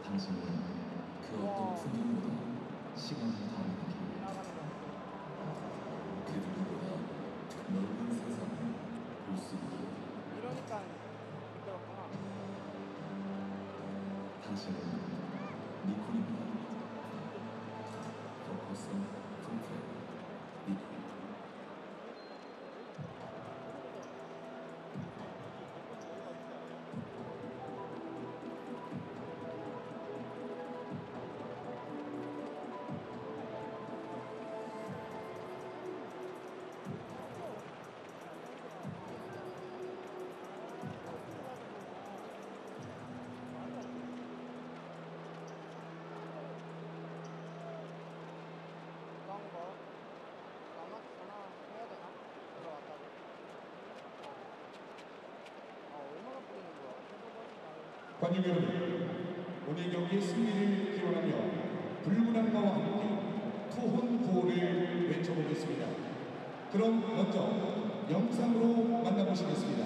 당신은 그 어떤 풍경보다 시간이 다르게 그 누구보다 넓은 세상을 볼 수 있게. 이러니까 미끄럽구나. 당신은 니콜입니다. 포커스 풀플레이 니콜. 관중 여러분, 오늘 경기 승리를 기원하며 불문안가와 함께 투혼구호를 외쳐보겠습니다. 그럼 먼저 영상으로 만나보시겠습니다.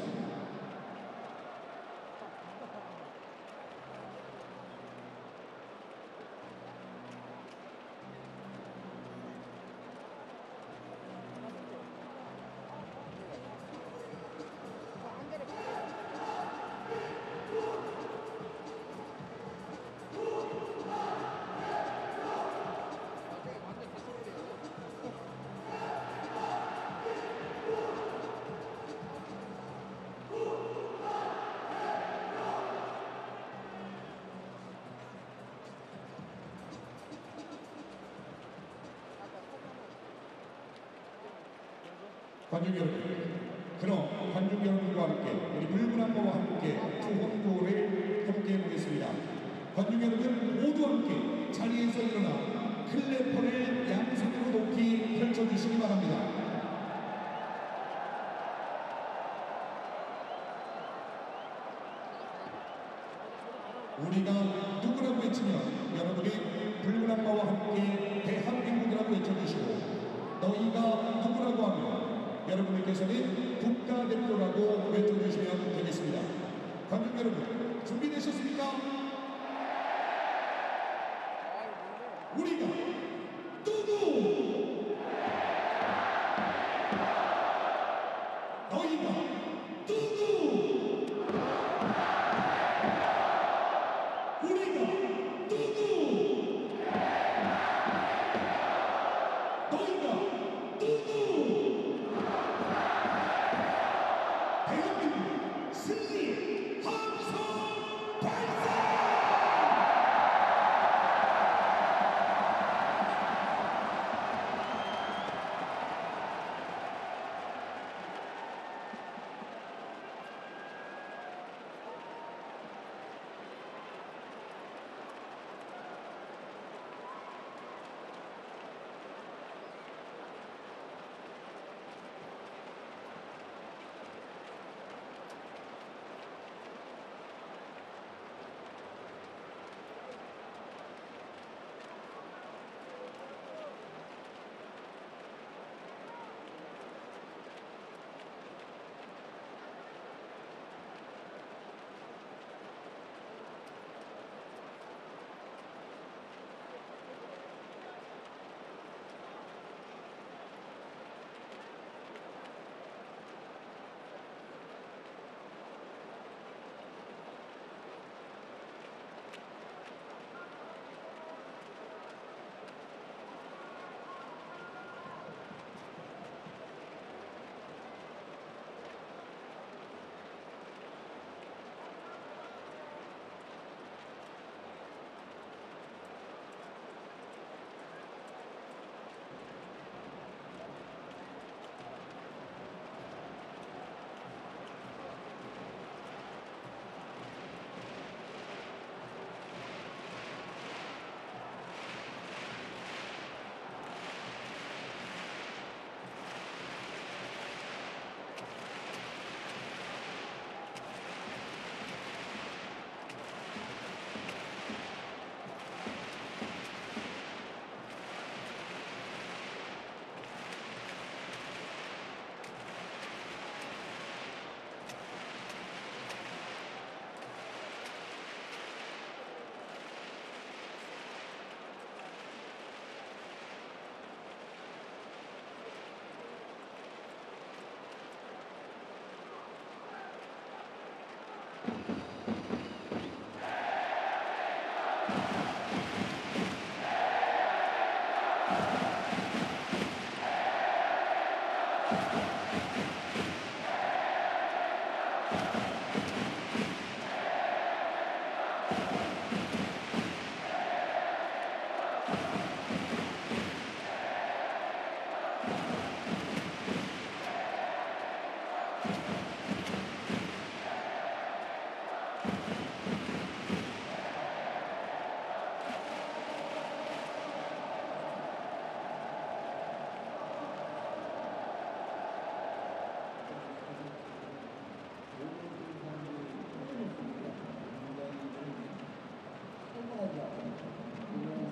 관중 여러분, 그럼 관중 여러분과 함께 우리 붉은 한마와 함께 투혼고를 함께 해보겠습니다. 관중 여러분 모두 함께 자리에서 일어나 클래퍼를 양손으로 높이 펼쳐주시기 바랍니다. 우리가 누구라고 외치면 여러분이 붉은 한마와 함께 대한민국이라고 외쳐주시고, 너희가 누구라고 하면 여러분께서는 국가대표라고 외쳐주시면 되겠습니다. 관중 여러분 준비되셨습니까? 우리가 누구? 너희가 누구? 우리가 누구? 너희가 누구? 대한민국 승리 함성 발사!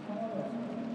상황을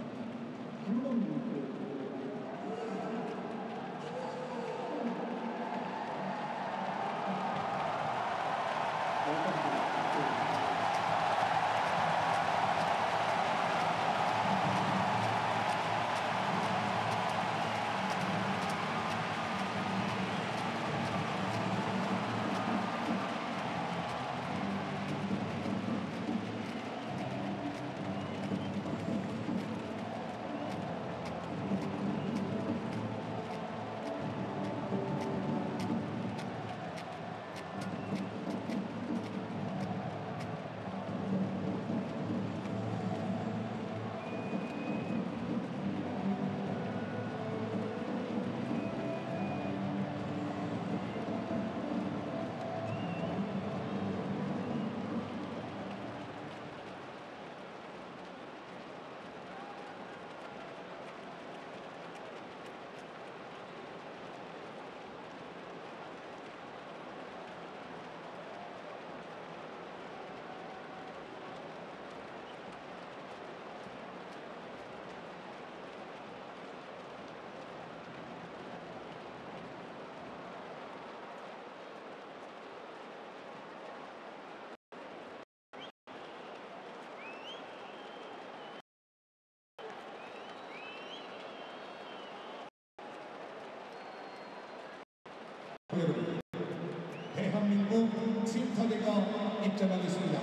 센터대가 입장하겠습니다.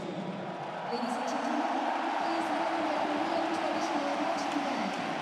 Ladies and gentlemen, please welcome the Korean traditional marching band.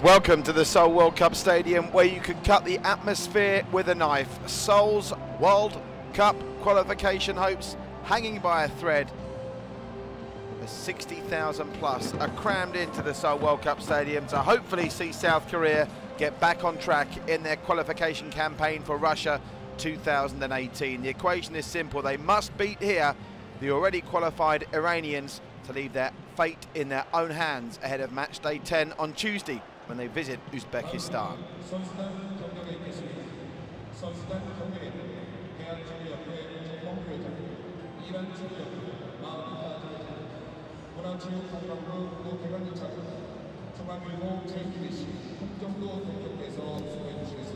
Welcome to the Seoul World Cup Stadium, where you can cut the atmosphere with a knife. Seoul's World Cup qualification hopes hanging by a thread. The 60,000 plus are crammed into the Seoul World Cup Stadium to hopefully see South Korea get back on track in their qualification campaign for Russia 2018. The equation is simple. They must beat here the already qualified Iranians to leave their fate in their own hands ahead of match day 10 on Tuesday when they visit Uzbekistan.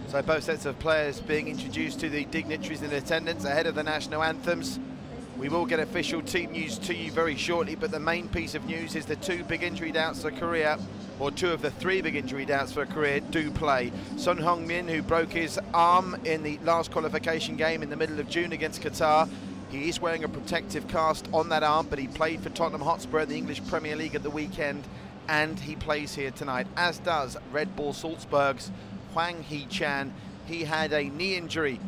So both sets of players being introduced to the dignitaries in attendance ahead of the national anthems. We will get official team news to you very shortly, but the main piece of news is the two big injury doubts for Korea, or two of the three big injury doubts for Korea, do play. Son Heung-min, who broke his arm in the last qualification game in the middle of June against Qatar, he is wearing a protective cast on that arm, but he played for Tottenham Hotspur in the English Premier League at the weekend, and he plays here tonight, as does Red Bull Salzburg's Hwang Hee-chan. He had a knee injury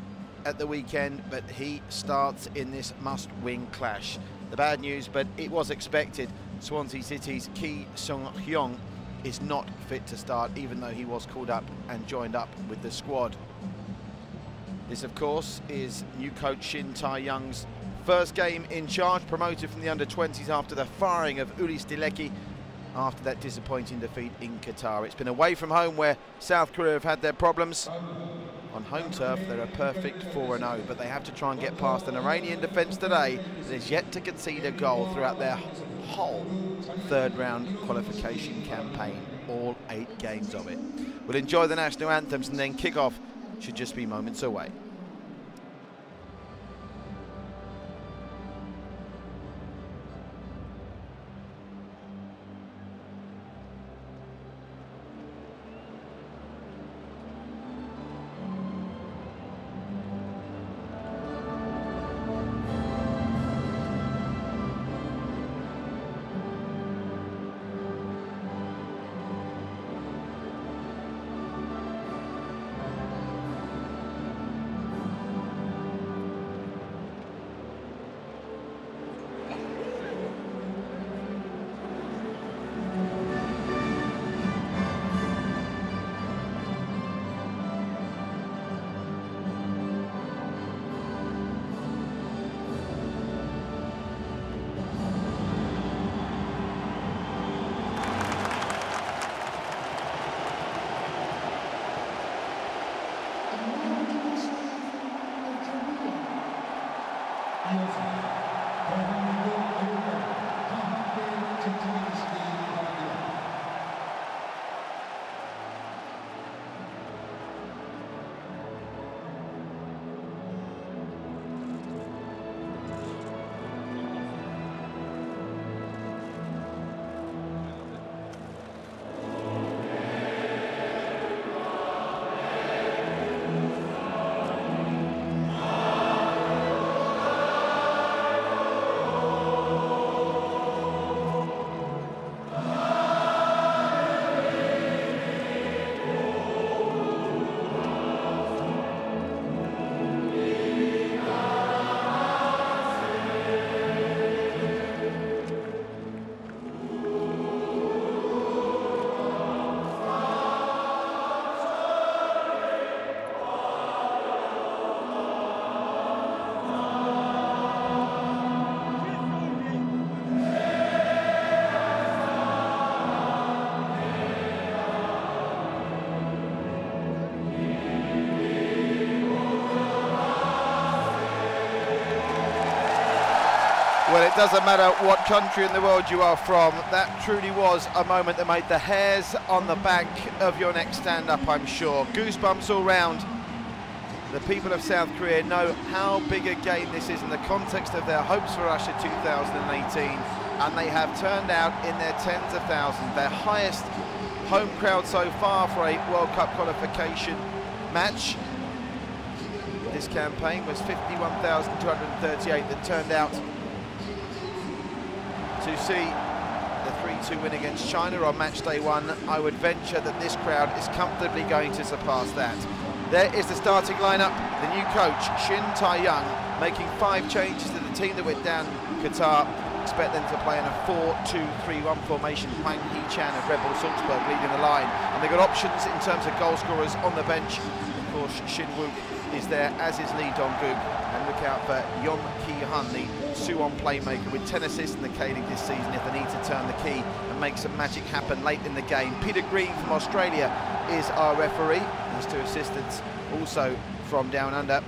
at the weekend, but he starts in this must-win clash. The bad news, but it was expected, Swansea City's Ki Sung-hyung is not fit to start, even though he was called up and joined up with the squad. This, of course, is new coach Shin Tae-young's first game in charge, promoted from the under-20s after the firing of Uli Stilecki after that disappointing defeat in Qatar. It's been away from home where South Korea have had their problems. On home turf, they're a perfect 4-0, but they have to try and get past an Iranian defence today that is yet to concede a goal throughout their whole third-round qualification campaign, all 8 games of it. We'll enjoy the national anthems, and then kick-off should just be moments away. Well, it doesn't matter what country in the world you are from, that truly was a moment that made the hairs on the back of your neck stand up, I'm sure. Goosebumps all round. The people of South Korea know how big a game this is in the context of their hopes for Russia 2018, and they have turned out in their tens of thousands, their highest home crowd so far for a World Cup qualification match. This campaign was 51,238 that turned out to see the three 3-2 win against China on match day 1, I would venture that this crowd is comfortably going to surpass that. There is the starting lineup. The new coach, Shin Tae-young, making 5 changes to the team that went down in Qatar. Expect them to play in a 4-2-3-1 formation. Hwang Hee-chan of Red Bull Salzburg leading the line. And they've got options in terms of goal scorers on the bench. Of course, Shin Wook is there, as is Lee Dong-gook. And look out for Yeon Ki-hun, the Suwon playmaker, with 10 assists in the K-League this season if they need to turn the key and make some magic happen late in the game. Peter Green from Australia is our referee. His 2 assistants also from down under.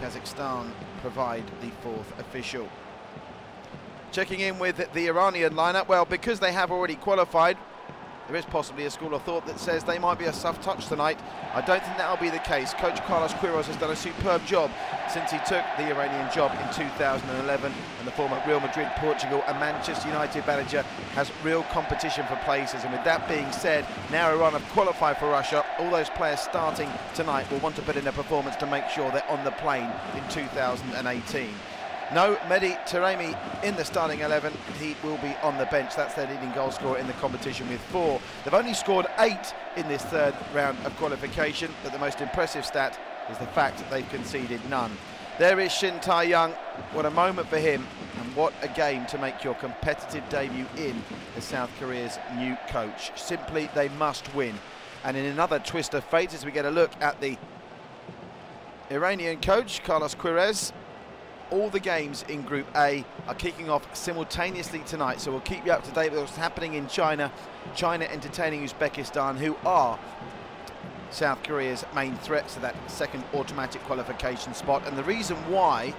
Kazakhstan provide the 4th official. Checking in with the Iranian lineup, well, because they have already qualified, there is possibly a school of thought that says they might be a soft touch tonight. I don't think that'll be the case. Coach Carlos Queiroz has done a superb job since he took the Iranian job in 2011, and the former Real Madrid, Portugal and Manchester United manager has real competition for places. And with that being said, now Iran have qualified for Russia. All those players starting tonight will want to put in a performance to make sure they're on the plane in 2018. No Mehdi Taremi in the starting 11. He will be on the bench. That's their leading goal scorer in the competition with 4. They've only scored 8 in this 3rd round of qualification, but the most impressive stat is the fact that they've conceded none. There is Shin Tae-young. What a moment for him, and what a game to make your competitive debut in as South Korea's new coach. Simply, they must win. And in another twist of fate, as we get a look at the Iranian coach, Carlos Queiroz, all the games in Group A are kicking off simultaneously tonight, so we'll keep you up to date with what's happening in China. China entertaining Uzbekistan, who are South Korea's main threats to that 2nd automatic qualification spot. And the reason why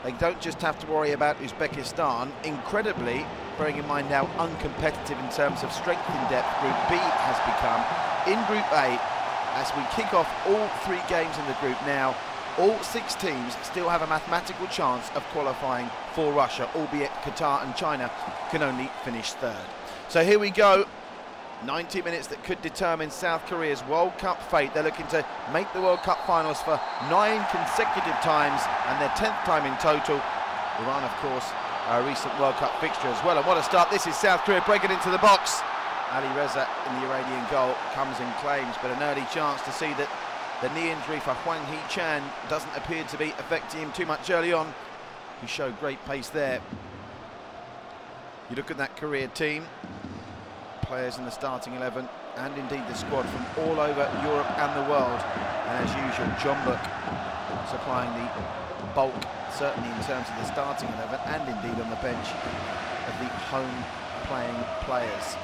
they don't just have to worry about Uzbekistan, incredibly, bearing in mind how uncompetitive in terms of strength in depth Group B has become, in Group A, as we kick off all 3 games in the group now, all 6 teams still have a mathematical chance of qualifying for Russia, albeit Qatar and China can only finish 3rd. So here we go, 90 minutes that could determine South Korea's World Cup fate. They're looking to make the World Cup finals for 9 consecutive times, and their 10th time in total. Iran, of course, a recent World Cup fixture as well. And what a start. This is South Korea breaking into the box. Ali Reza in the Iranian goal comes and claims, but an early chance to see that the knee injury for Hwang Hee-chan doesn't appear to be affecting him too much early on. He showed great pace there. You look at that Korea team, players in the starting 11, and indeed the squad from all over Europe and the world. And as usual, Jeonbuk supplying the bulk, certainly in terms of the starting 11, and indeed on the bench of the home playing players.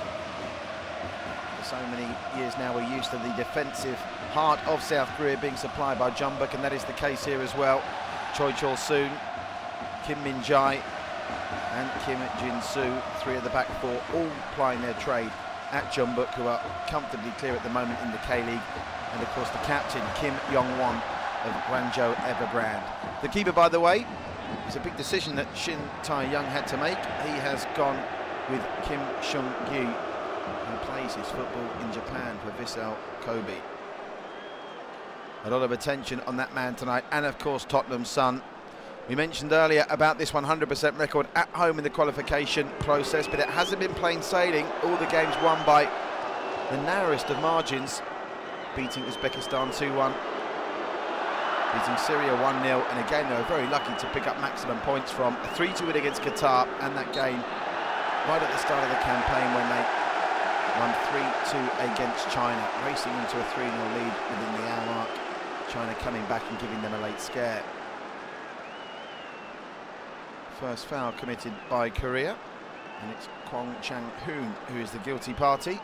For so many years now, we're used to the defensive heart of South Korea being supplied by Jeonbuk, and that is the case here as well. Choi Chol-soon, Kim Min-jae and Kim Jin-soo, 3 of the back 4, all plying their trade at Jeonbuk, who are comfortably clear at the moment in the K-League. And of course the captain, Kim Yong-won of Guangzhou Evergrande. The keeper, by the way, is a big decision that Shin Tae-young had to make. He has gone with Kim Seung-gi, who plays his football in Japan for Vissel Kobe. A lot of attention on that man tonight, and of course Tottenham's son. We mentioned earlier about this 100% record at home in the qualification process, but it hasn't been plain sailing. All the games won by the narrowest of margins, beating Uzbekistan 2-1, beating Syria 1-0, and again they were very lucky to pick up maximum points from a 3-2 win against Qatar, and that game right at the start of the campaign when they won 3-2 against China, racing into a 3-0 lead within the hour mark. China coming back and giving them a late scare. First foul committed by Korea, and it's Kwon Chang-hoon who is the guilty party.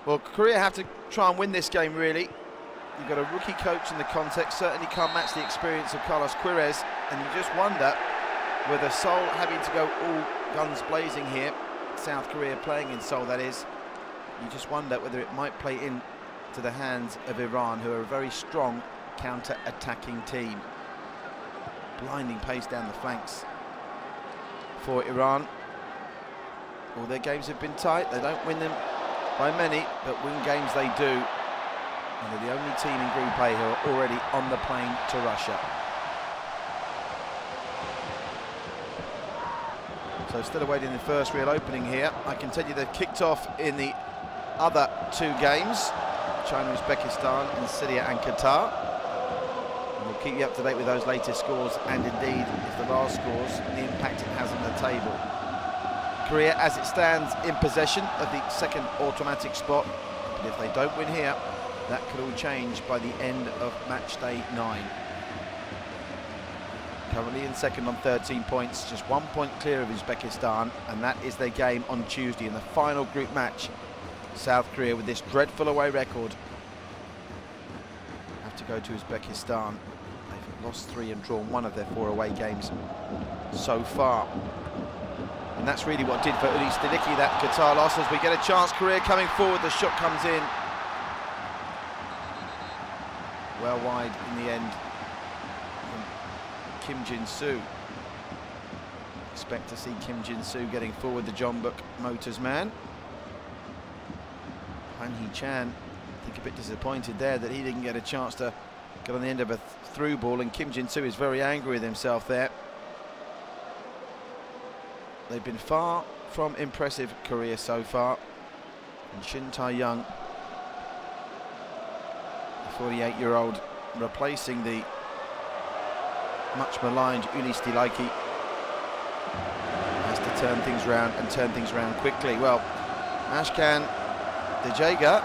Well, Korea have to try and win this game, really. You've got a rookie coach in the context, certainly can't match the experience of Carlos Queiroz, and you just wonder whether Seoul having to go all guns blazing here, South Korea playing in Seoul that is, you just wonder whether it might play into the hands of Iran, who are a very strong counter-attacking team. Blinding pace down the flanks for Iran. All their games have been tight. They don't win them by many, but win games they do. And they're the only team in Group A who are already on the plane to Russia. So still awaiting the first real opening here. I can tell you they've kicked off in the other two games, China, Uzbekistan, and Syria and Qatar. And we'll keep you up to date with those latest scores, and indeed, if there are scores, the impact it has on the table. Korea, as it stands, in possession of the second automatic spot. But if they don't win here, that could all change by the end of match day 9. Currently in second on 13 points, just 1 point clear of Uzbekistan, and that is their game on Tuesday in the final group match. South Korea, with this dreadful away record, have to go to Uzbekistan. They've lost 3 and drawn 1 of their 4 away games so far. And that's really what did for Uli Stilicki that Qatar loss. As we get a chance, Korea coming forward, the shot comes in. Well wide in the end. Kim Jin-soo. Expect to see Kim Jin-soo getting forward, the Jeonbuk Motors man. Hwang Hee-chan, I think a bit disappointed there that he didn't get a chance to get on the end of a through ball, and Kim Jin-soo is very angry with himself there. They've been far from impressive, Korea, so far. And Shin Tae-young, the 48-year-old, replacing the much maligned Uli Stilicki, has to turn things round and turn things round quickly. Well, Ashkan Dejega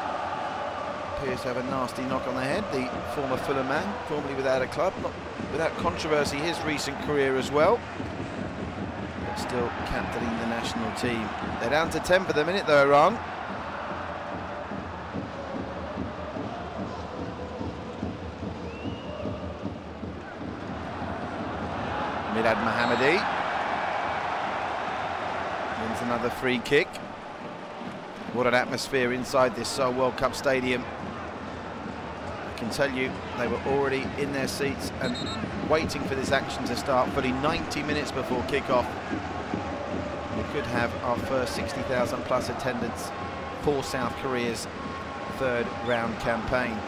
appears to have a nasty knock on the head, the former Fulham man, formerly without a club, not without controversy his recent career as well, but still captaining the national team. They're down to 10 for the minute though, Iran. Milad Mohammadi wins another free kick. What an atmosphere inside this Seoul World Cup stadium. I can tell you they were already in their seats and waiting for this action to start fully 90 minutes before kick-off. We could have our first 60,000 plus attendance for South Korea's third round campaign.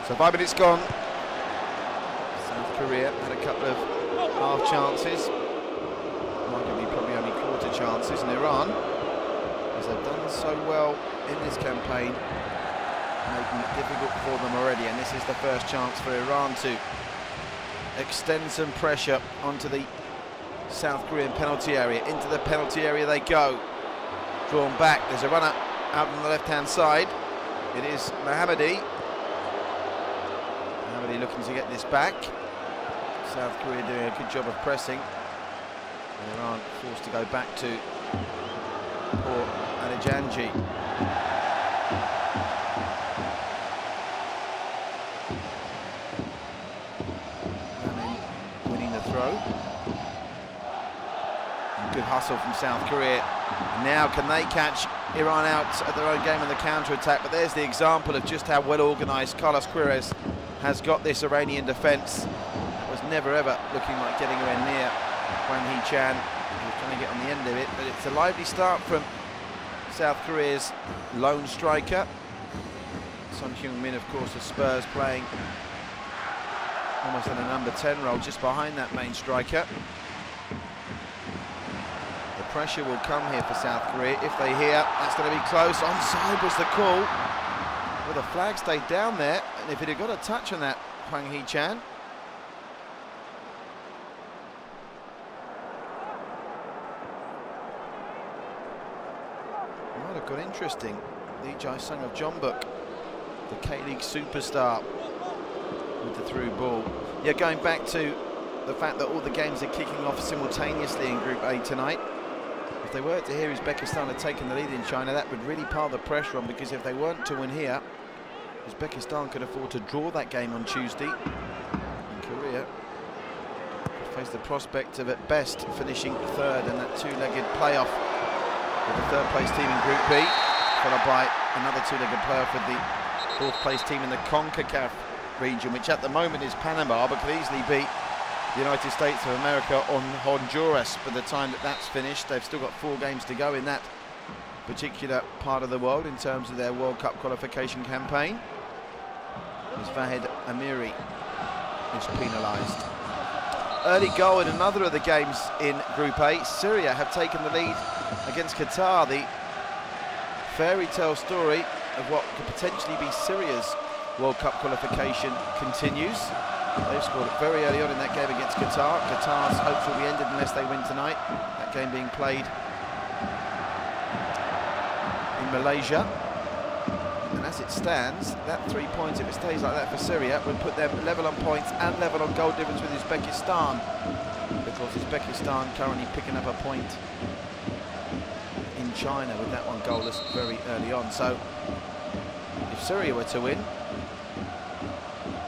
So 5 minutes gone. South Korea had a couple of half chances, arguably probably only quarter chances, and Iran, as they've done so well in this campaign, making it difficult for them already, and this is the first chance for Iran to extend some pressure onto the South Korean penalty area. Into the penalty area they go, drawn back. There's a runner out on the left-hand side. It is Mohammadi. Mohammadi looking to get this back. South Korea doing a good job of pressing, and Iran forced to go back to poor Anajanji. Winning the throw. And good hustle from South Korea. And now can they catch Iran out at their own game on the counter-attack? But there's the example of just how well organised Carlos Queiroz has got this Iranian defence. Never ever looking like getting anywhere near Hwang Hee-chan. He was trying to get on the end of it, but it's a lively start from South Korea's lone striker. Son Heung-min, of course, of Spurs, playing almost in a number 10 role, just behind that main striker. The pressure will come here for South Korea. If they hear, that's going to be close. Onside was the call. Well, the flag stayed down there, and if it had got a touch on that Hwang Hee-chan, got interesting. Lee Jae-sung of Jeonbuk, the K-League superstar, with the through ball. Yeah, going back to the fact that all the games are kicking off simultaneously in Group A tonight. If they were to hear Uzbekistan had taken the lead in China, that would really pile the pressure on, because if they weren't to win here, Uzbekistan could afford to draw that game on Tuesday. And Korea could face the prospect of, at best, finishing third in that two-legged playoff with the third place team in Group B, followed by another two-legged playoff with the fourth place team in the CONCACAF region, which at the moment is Panama, but could easily beat the United States of America on Honduras by the time that that's finished. They've still got 4 games to go in that particular part of the world in terms of their World Cup qualification campaign. As Vahid Amiri is penalised. early goal in another of the games in Group A. Syria have taken the lead against Qatar. The fairy tale story of what could potentially be Syria's World Cup qualification continues. They've scored it very early on in that game against Qatar. Qatar's hopes will be ended unless they win tonight. That game being played in Malaysia. And as it stands, that 3 points, if it stays like that for Syria, would put them level on points and level on goal difference with Uzbekistan. Because Uzbekistan currently picking up a point in China with that one goalless very early on. So if Syria were to win,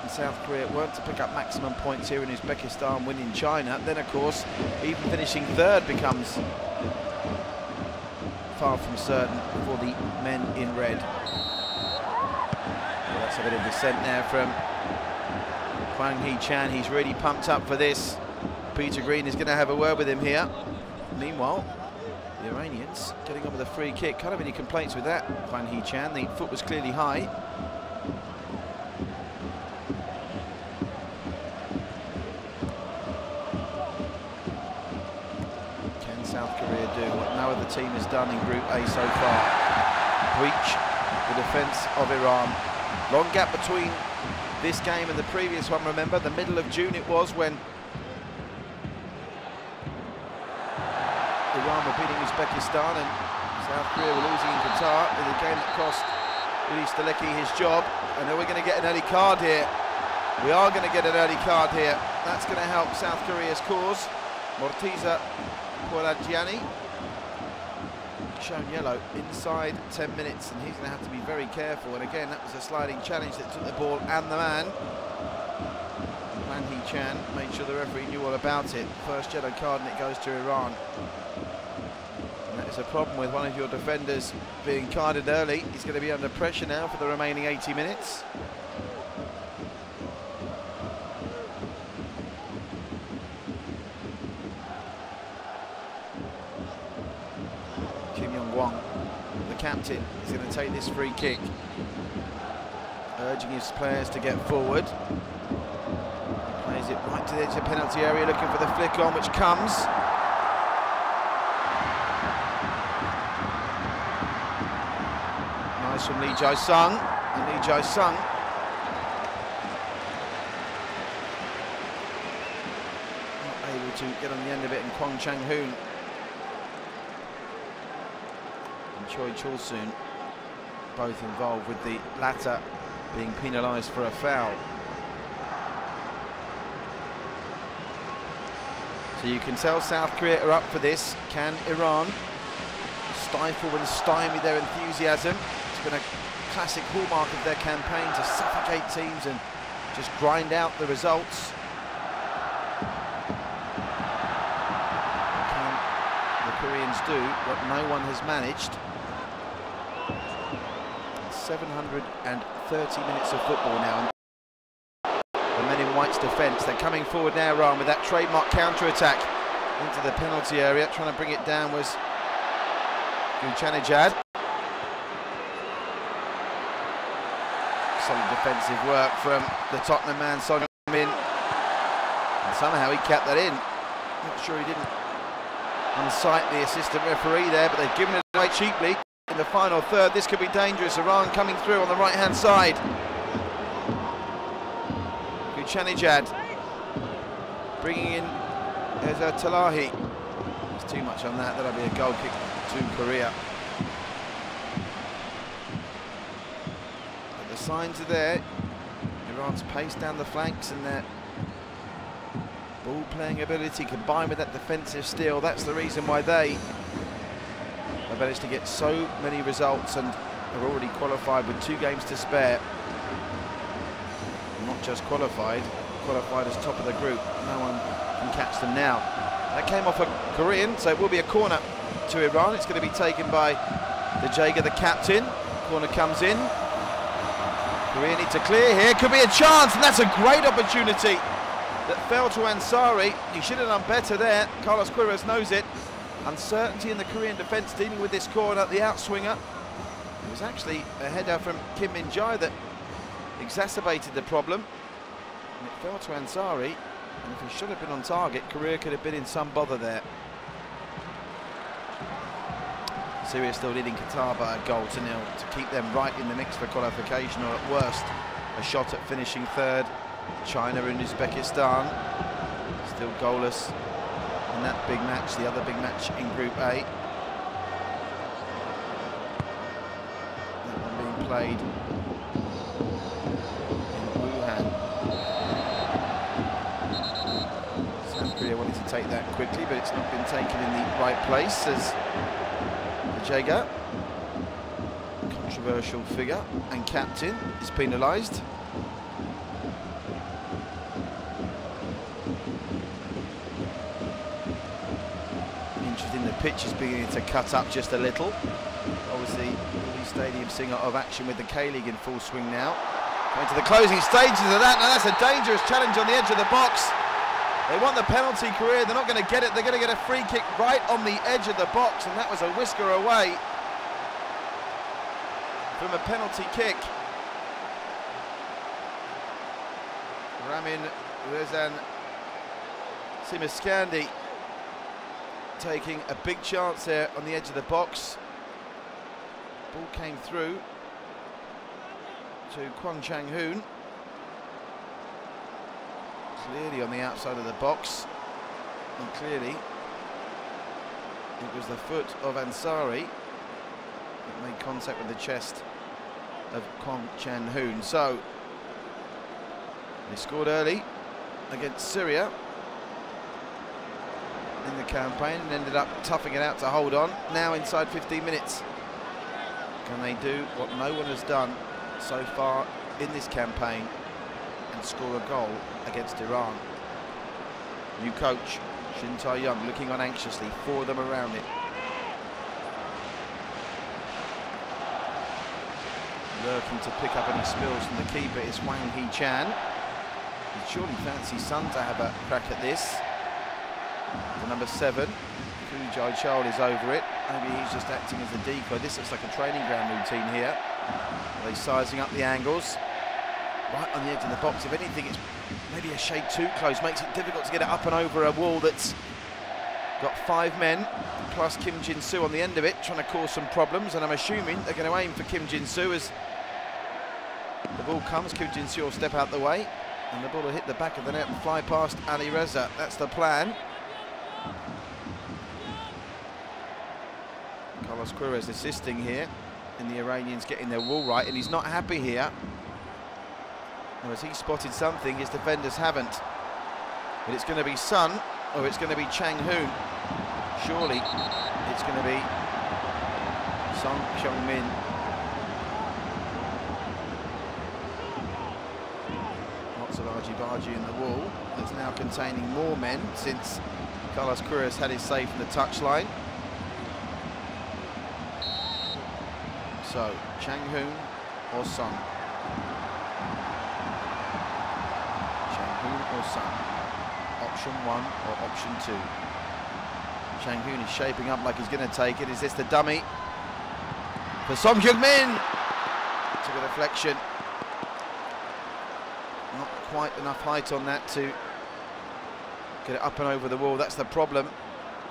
and South Korea weren't to pick up maximum points here in Uzbekistan, winning China, then of course even finishing third becomes far from certain for the men in red. Well, that's a bit of dissent there from Hwang Hee-chan. He's really pumped up for this. Peter Green is going to have a word with him here. Meanwhile, the Iranians getting on with a free kick. Can't have any complaints with that, Hwang Hee-chan. The foot was clearly high. Can South Korea do what no other team has done in Group A so far? Breach the defence of Iran. Long gap between this game and the previous one, remember, the middle of June it was when Iran were beating Uzbekistan and South Korea were losing in Qatar in a game that cost Uli Stalecki his job. And then we're going to get an early card here. We are going to get an early card here. That's going to help South Korea's cause. Mortiza Poulagiani shown yellow inside 10 minutes, and he's going to have to be very careful. And again, that was a sliding challenge that took the ball and the man. Hwang Hee-chan made sure the referee knew all about it. First yellow card, and it goes to Iran. And that is a problem with one of your defenders being carded early. He's going to be under pressure now for the remaining 80 minutes. The captain is going to take this free kick, urging his players to get forward. Plays it right to the edge of the penalty area, looking for the flick on, which comes. Nice from Lee Jae-sung, and Lee Jae-sung not able to get on the end of it, and Kwang Chang-hoon and Choi Chul-soon both involved, with the latter being penalised for a foul. So you can tell South Korea are up for this. Can Iran stifle and stymie their enthusiasm? It's been a classic hallmark of their campaign to suffocate teams and just grind out the results. Can the Koreans do what no one has managed? 730 minutes of football now. The men in white's defence, they're coming forward now, Iran, with that trademark counter-attack into the penalty area. Trying to bring it down was Gulchanejad. Solid defensive work from the Tottenham man, Son Heung-min. And somehow he kept that in. Not sure he didn't unsight the assistant referee there, but they've given it away cheaply. In the final third, this could be dangerous. Iran coming through on the right-hand side. Gulchanejad bringing in Eza Talahi. There's too much on that. That'll be a goal kick to Korea. But the signs are there. Iran's pace down the flanks and their ball-playing ability combined with that defensive steel. That's the reason why they have managed to get so many results and are already qualified with 2 games to spare. Not just qualified as top of the group. No one can catch them now. That came off a Korean, so it will be a corner to Iran. It's going to be taken by the Jaeger, the captain. Corner comes in. Korea need to clear here. Could be a chance, and that's a great opportunity that fell to Ansari. He should have done better there. Carlos Queiroz knows it. Uncertainty in the Korean defence dealing with this corner, the outswinger. It was actually a header from Kim Min-jae that exacerbated the problem. And it fell to Ansari. And if he should have been on target, Korea could have been in some bother there. Syria still leading Qatar by a 1-0 to keep them right in the mix for qualification, or at worst, a shot at finishing third. China and Uzbekistan still goalless in that big match, the other big match in Group A. That one being played in Wuhan. South Korea wanted to take that quickly, but it's not been taken in the right place as Jager, controversial figure and captain, is penalised. Interesting, the pitch is beginning to cut up just a little. Obviously, the stadium seeing a lot of action with the K-League in full swing now. Going to the closing stages of that. Now that's a dangerous challenge on the edge of the box. They want the penalty, Korea. They're not going to get it. They're going to get a free kick right on the edge of the box, and that was a whisker away from a penalty kick. Ramin Rezan Simaskandi taking a big chance there on the edge of the box. Ball came through to Kwang Chang-hoon. Clearly on the outside of the box, and clearly it was the foot of Ansari that made contact with the chest of Kwang Chang-hoon. So they scored early against Syria in the campaign and ended up toughing it out to hold on. Now inside 15 minutes, can they do what no one has done so far in this campaign and score a goal against Iran? New coach Shin Tae-young looking on anxiously, four of them around it. Lurking to pick up any spills from the keeper is Wang Hee-chan. He'd surely fancy Sun to have a crack at this. The number 7, Koo Jae-chol, is over it. Maybe he's just acting as a decoy. This looks like a training ground routine here. They're sizing up the angles. Right on the edge of the box. If anything, it's maybe a shade too close. Makes it difficult to get it up and over a wall that's got 5 men, plus Kim Jin-soo on the end of it, trying to cause some problems. And I'm assuming they're going to aim for Kim Jin-soo as the ball comes. Kim Jin-soo will step out the way, and the ball will hit the back of the net and fly past Ali Reza. That's the plan. Carlos Queiroz assisting here in the Iranians getting their wall right, and he's not happy here. Whereas he spotted something, his defenders haven't. But it's going to be Sun, or it's going to be Chang-hoon. Surely it's going to be Song Kyung-min. Lots of argy-bargy in the wall. It's now containing more men since Carlos Queiroz had his save from the touchline. So, Chang-hoon or Sun? Chang-hoon or Sun? Option 1 or option 2? Chang-hoon is shaping up like he's going to take it. Is this the dummy? For Song Kyung-min! Took a deflection. Not quite enough height on that to get it up and over the wall. That's the problem.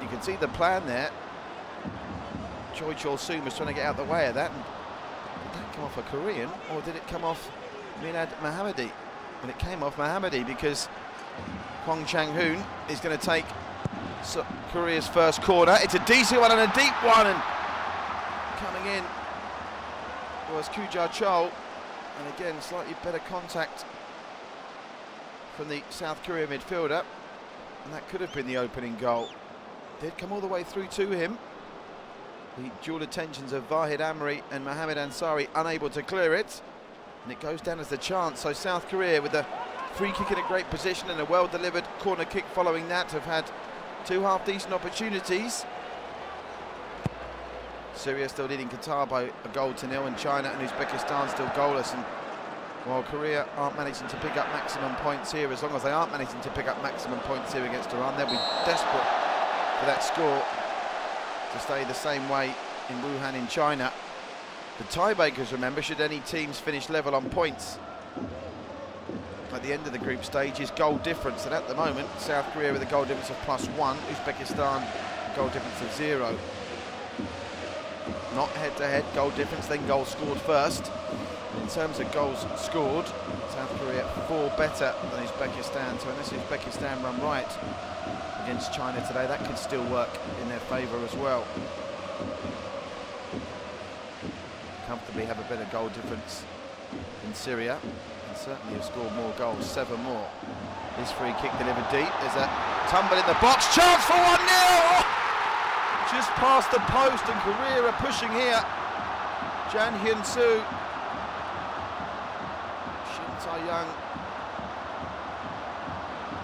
You can see the plan there. Choi Chol-soon was trying to get out the way of that. And did that come off a Korean, or did it come off Minad Mohammadi? And it came off Mohammadi, because Kwang Chang-hoon is going to take Korea's first corner. It's a decent one and a deep one, and coming in was Koo Jae-chol. And again, slightly better contact from the South Korea midfielder, and that could have been the opening goal. Did come all the way through to him. The dual attentions of Vahid Amri and Mohamed Ansari unable to clear it, and it goes down as the chance. So South Korea, with a free kick in a great position and a well-delivered corner kick following that, have had 2 half-decent opportunities. Syria still leading Qatar by a 1-0, and China and Uzbekistan still goalless. And while Korea aren't managing to pick up maximum points here, as long as they aren't managing to pick up maximum points here against Iran, they'll be desperate for that score to stay the same way in Wuhan in China. The tiebreakers, remember, should any teams finish level on points. at the end of the group stage is goal difference, and at the moment South Korea with a goal difference of +1, Uzbekistan a goal difference of 0. Not head-to-head, goal difference, then goals scored first. In terms of goals scored, South Korea 4 better than Uzbekistan, so unless Uzbekistan run right against China today, that could still work in their favour as well. Comfortably have a better goal difference than Syria, and certainly have scored more goals, 7 more. This free kick delivered deep, there's a tumble in the box, chance for 1-0! Just past the post, and Korea are pushing here. Jang Hyun-soo, Shin Tae-young,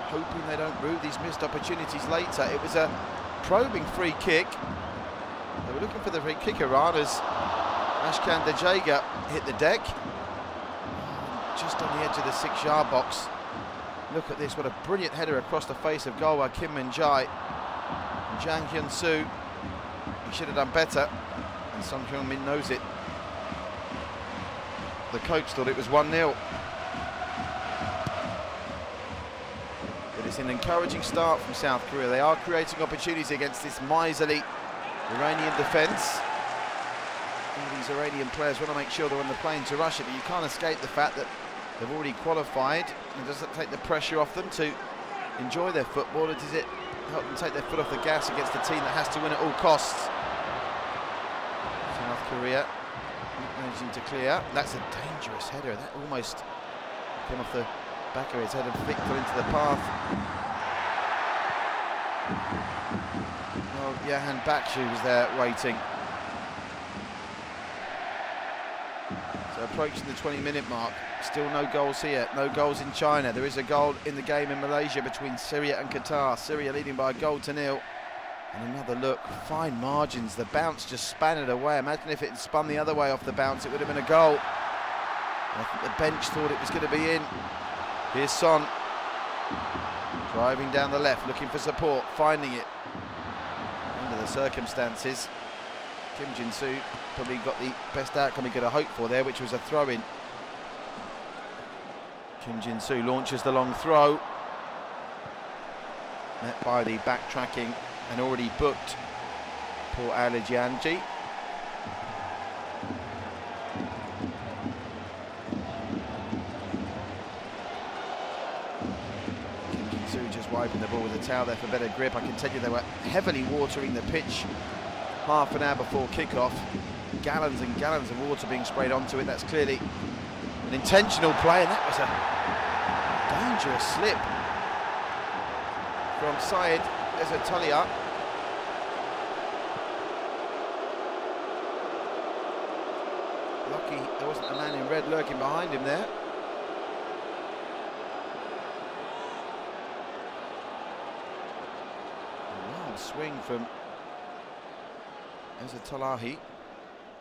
hoping they don't rue these missed opportunities later. It was a probing free kick. They were looking for the free kick, Iran, as Ashkan Dejega hit the deck. Just on the edge of the 6-yard box. Look at this, what a brilliant header across the face of goal by Kim Min-jae. Jang Hyun-soo, he should have done better, and Song Hyun-min knows it. The coach thought it was 1-0. But it's an encouraging start from South Korea. They are creating opportunities against this miserly Iranian defence. All these Iranian players want to make sure they're on the plane to rush it, but you can't escape the fact that they've already qualified. It doesn't take the pressure off them to enjoy their football. It does it help them take their foot off the gas against a team that has to win at all costs. South Korea managing to clear. That's a dangerous header. That almost came off the back of his head and flicked into the path. Well, Jahan Bakshi was there waiting. So approaching the 20-minute mark, still no goals here, no goals in China. There is a goal in the game in Malaysia between Syria and Qatar. Syria leading by a goal to 0. And another look, fine margins. The bounce just span it away. Imagine if it had spun the other way off the bounce, it would have been a goal. I think the bench thought it was going to be in. Here's Son, driving down the left, looking for support, finding it. Under the circumstances, Kim Jin-soo probably got the best outcome he could have hoped for there, which was a throw-in. Kim Jin-soo launches the long throw, met by the backtracking and already booked poor Ali Jianji. Kim Jin-soo just wiping the ball with a towel there for better grip. I can tell you they were heavily watering the pitch half an hour before kickoff. Gallons and gallons of water being sprayed onto it. That's clearly an intentional play, and that was a dangerous slip from Syed Ezatalia. Lucky there wasn't a man in red lurking behind him there. A wild swing from Ezatalahi.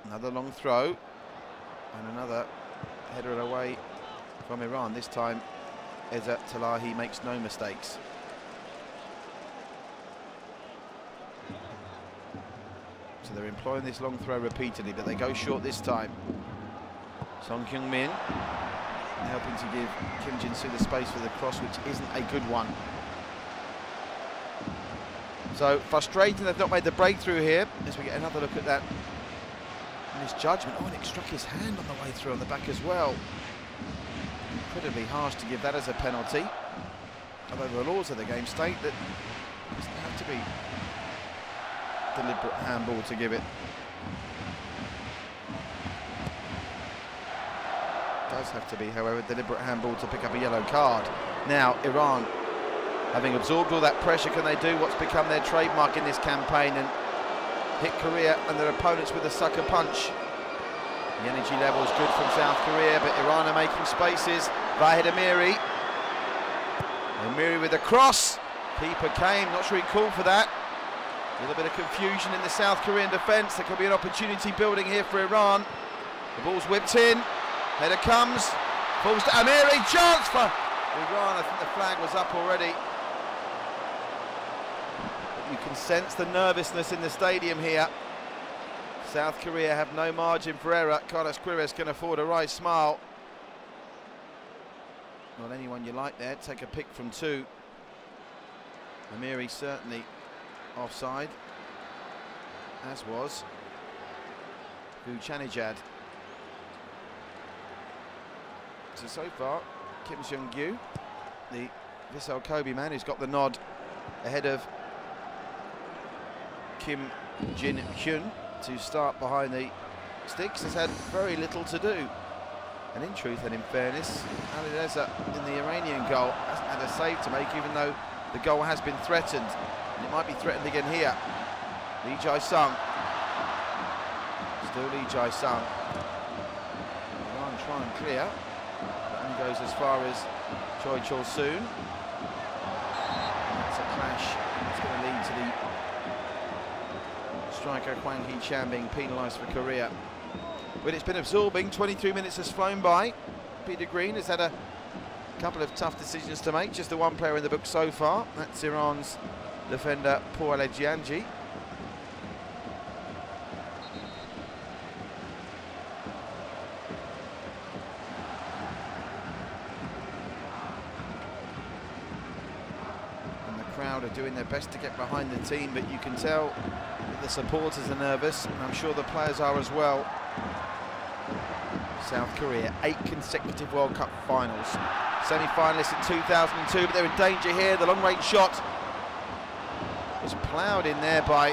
Another long throw and another header away from Iran. This time Ezatalahi makes no mistakes. So they're employing this long throw repeatedly, but they go short this time. Song Hyun-min helping to give Kim Jin-soo the space for the cross, which isn't a good one. So frustrating they've not made the breakthrough here, as we get another look at that misjudgment. Oh, and it struck his hand on the way through on the back as well. Incredibly harsh to give that as a penalty. Although the laws of the game state that it doesn't have to be deliberate handball to give it. It does have to be, however, deliberate handball to pick up a yellow card. Now, Iran, having absorbed all that pressure, can they do what's become their trademark in this campaign and hit Korea and their opponents with a sucker punch? The energy level is good from South Korea, but Iran are making spaces. Vahid Amiri. Amiri with a cross. Keeper came, not sure he called for that. A little bit of confusion in the South Korean defence. There could be an opportunity building here for Iran. The ball's whipped in. Header comes. Falls to Amiri. Chance for Iran. I think the flag was up already. But you can sense the nervousness in the stadium here. South Korea have no margin for error. Carlos Queiroz can afford a wry smile. Not anyone you like there. Take a pick from two. Amiri certainly offside, as was Vuchanijad. So far, Kim Seung-gyu, the Vissel Kobe man who's got the nod ahead of Kim Jin-hyun to start behind the sticks, has had very little to do. And in truth and in fairness, Alireza in the Iranian goal hasn't had a save to make, even though the goal has been threatened. And it might be threatened again here. Lee Jae-sung. Still Lee Jae-sung. Iran try and clear. And goes as far as Choi Chol-soon. That's a clash. It's going to lead to the striker Hwang Hee-chan being penalised for Korea. But it's been absorbing. 23 minutes has flown by. Peter Green has had a couple of tough decisions to make. Just the one player in the book so far. That's Iran's defender Pourale Jianji. And the crowd are doing their best to get behind the team, but you can tell that the supporters are nervous, and I'm sure the players are as well. South Korea, 8 consecutive World Cup finals. Semi-finalists in 2002, but they're in danger here. The long-range shot was ploughed in there by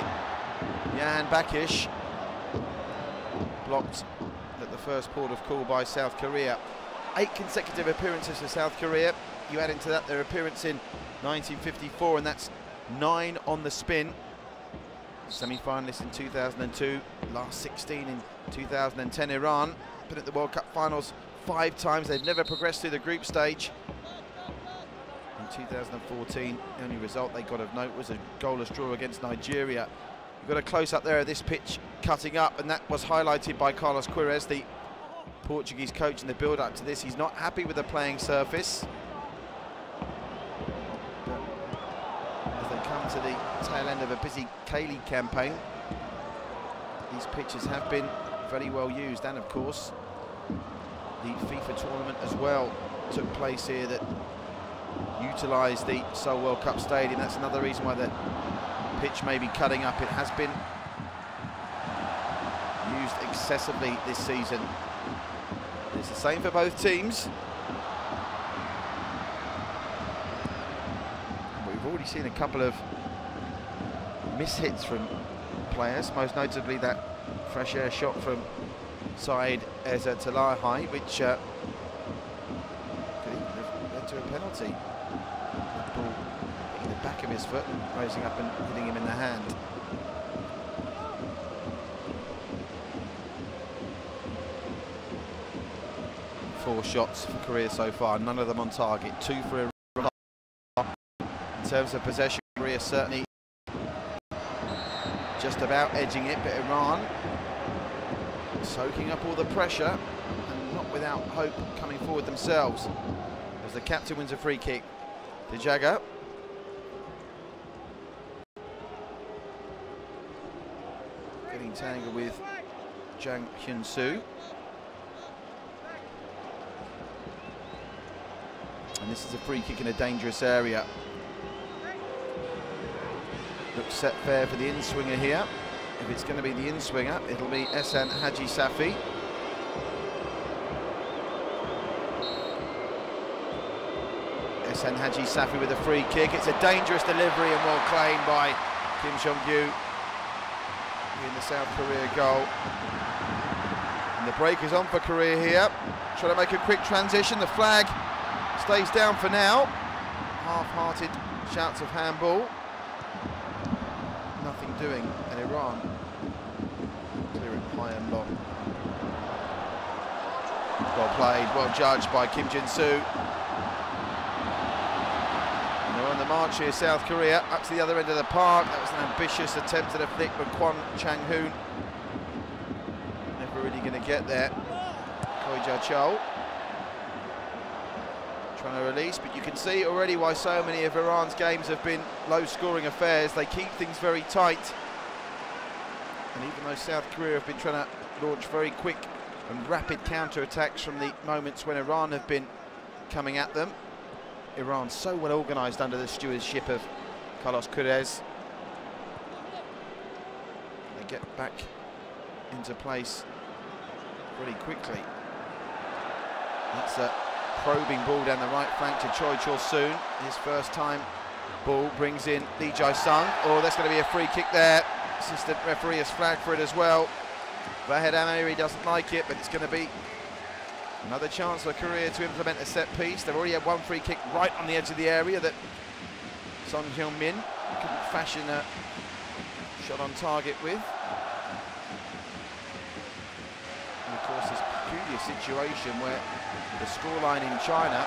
Jan Bakish. Blocked at the first port of call by South Korea. 8 consecutive appearances for South Korea. You add into that their appearance in 1954, and that's 9 on the spin. Semi-finalists in 2002, last 16 in 2010. Iran been at the World Cup finals 5 times. They've never progressed through the group stage. In 2014, the only result they got of note was a goalless draw against Nigeria. You've got a close-up there of this pitch cutting up, and that was highlighted by Carlos Queiroz, the Portuguese coach, in the build-up to this. He's not happy with the playing surface. As they come to the tail end of a busy K-League campaign, these pitches have been very well used, and of course the FIFA tournament as well took place here that utilised the Seoul World Cup Stadium. That's another reason why the pitch may be cutting up. It has been used excessively this season. It's the same for both teams. We've already seen a couple of mishits from players, most notably that fresh air shot from Saeed Eza Talahai, which could even have led to a penalty. The ball hitting the back of his foot and rising up and hitting him in the hand. Four shots for Korea so far, none of them on target. 2 for Iran. In terms of possession, Korea certainly just about edging it, but Iran soaking up all the pressure and not without hope coming forward themselves, as the captain wins a free kick to Jaga. Getting tangled with Jang Hyun-soo. And this is a free kick in a dangerous area. Looks set fair for the in-swinger here. If it's going to be the in-swinger, it'll be Ehsan Haji Safi. Ehsan Haji Safi with a free kick. It's a dangerous delivery and well claimed by Kim Seung-gyu in the South Korea goal. And the break is on for Korea here. Trying to make a quick transition. The flag stays down for now. Half-hearted shouts of handball. Nothing doing, and Iran clear it high and long. Well played, well judged by Kim Jin-soo. And they're on the march here, South Korea, up to the other end of the park. That was an ambitious attempt at a flick by Kwon Chang-hoon. Never really going to get there. Choi Ja-chol trying to release, but you can see already why so many of Iran's games have been low-scoring affairs. They keep things very tight, and even though South Korea have been trying to launch very quick and rapid counter-attacks from the moments when Iran have been coming at them. Iran so well organised under the stewardship of Carlos Queiroz. They get back into place pretty quickly. That's a probing ball down the right flank to Choi Chul-soon. His first time ball brings in Lee Jae-sung. Oh, that's going to be a free kick there. Assistant referee has flagged for it as well. Vahed Amiri doesn't like it, but it's going to be another chance for Korea to implement a set piece. They've already had one free kick right on the edge of the area that Son Heung-min couldn't fashion a shot on target with. And of course, this peculiar situation where the scoreline in China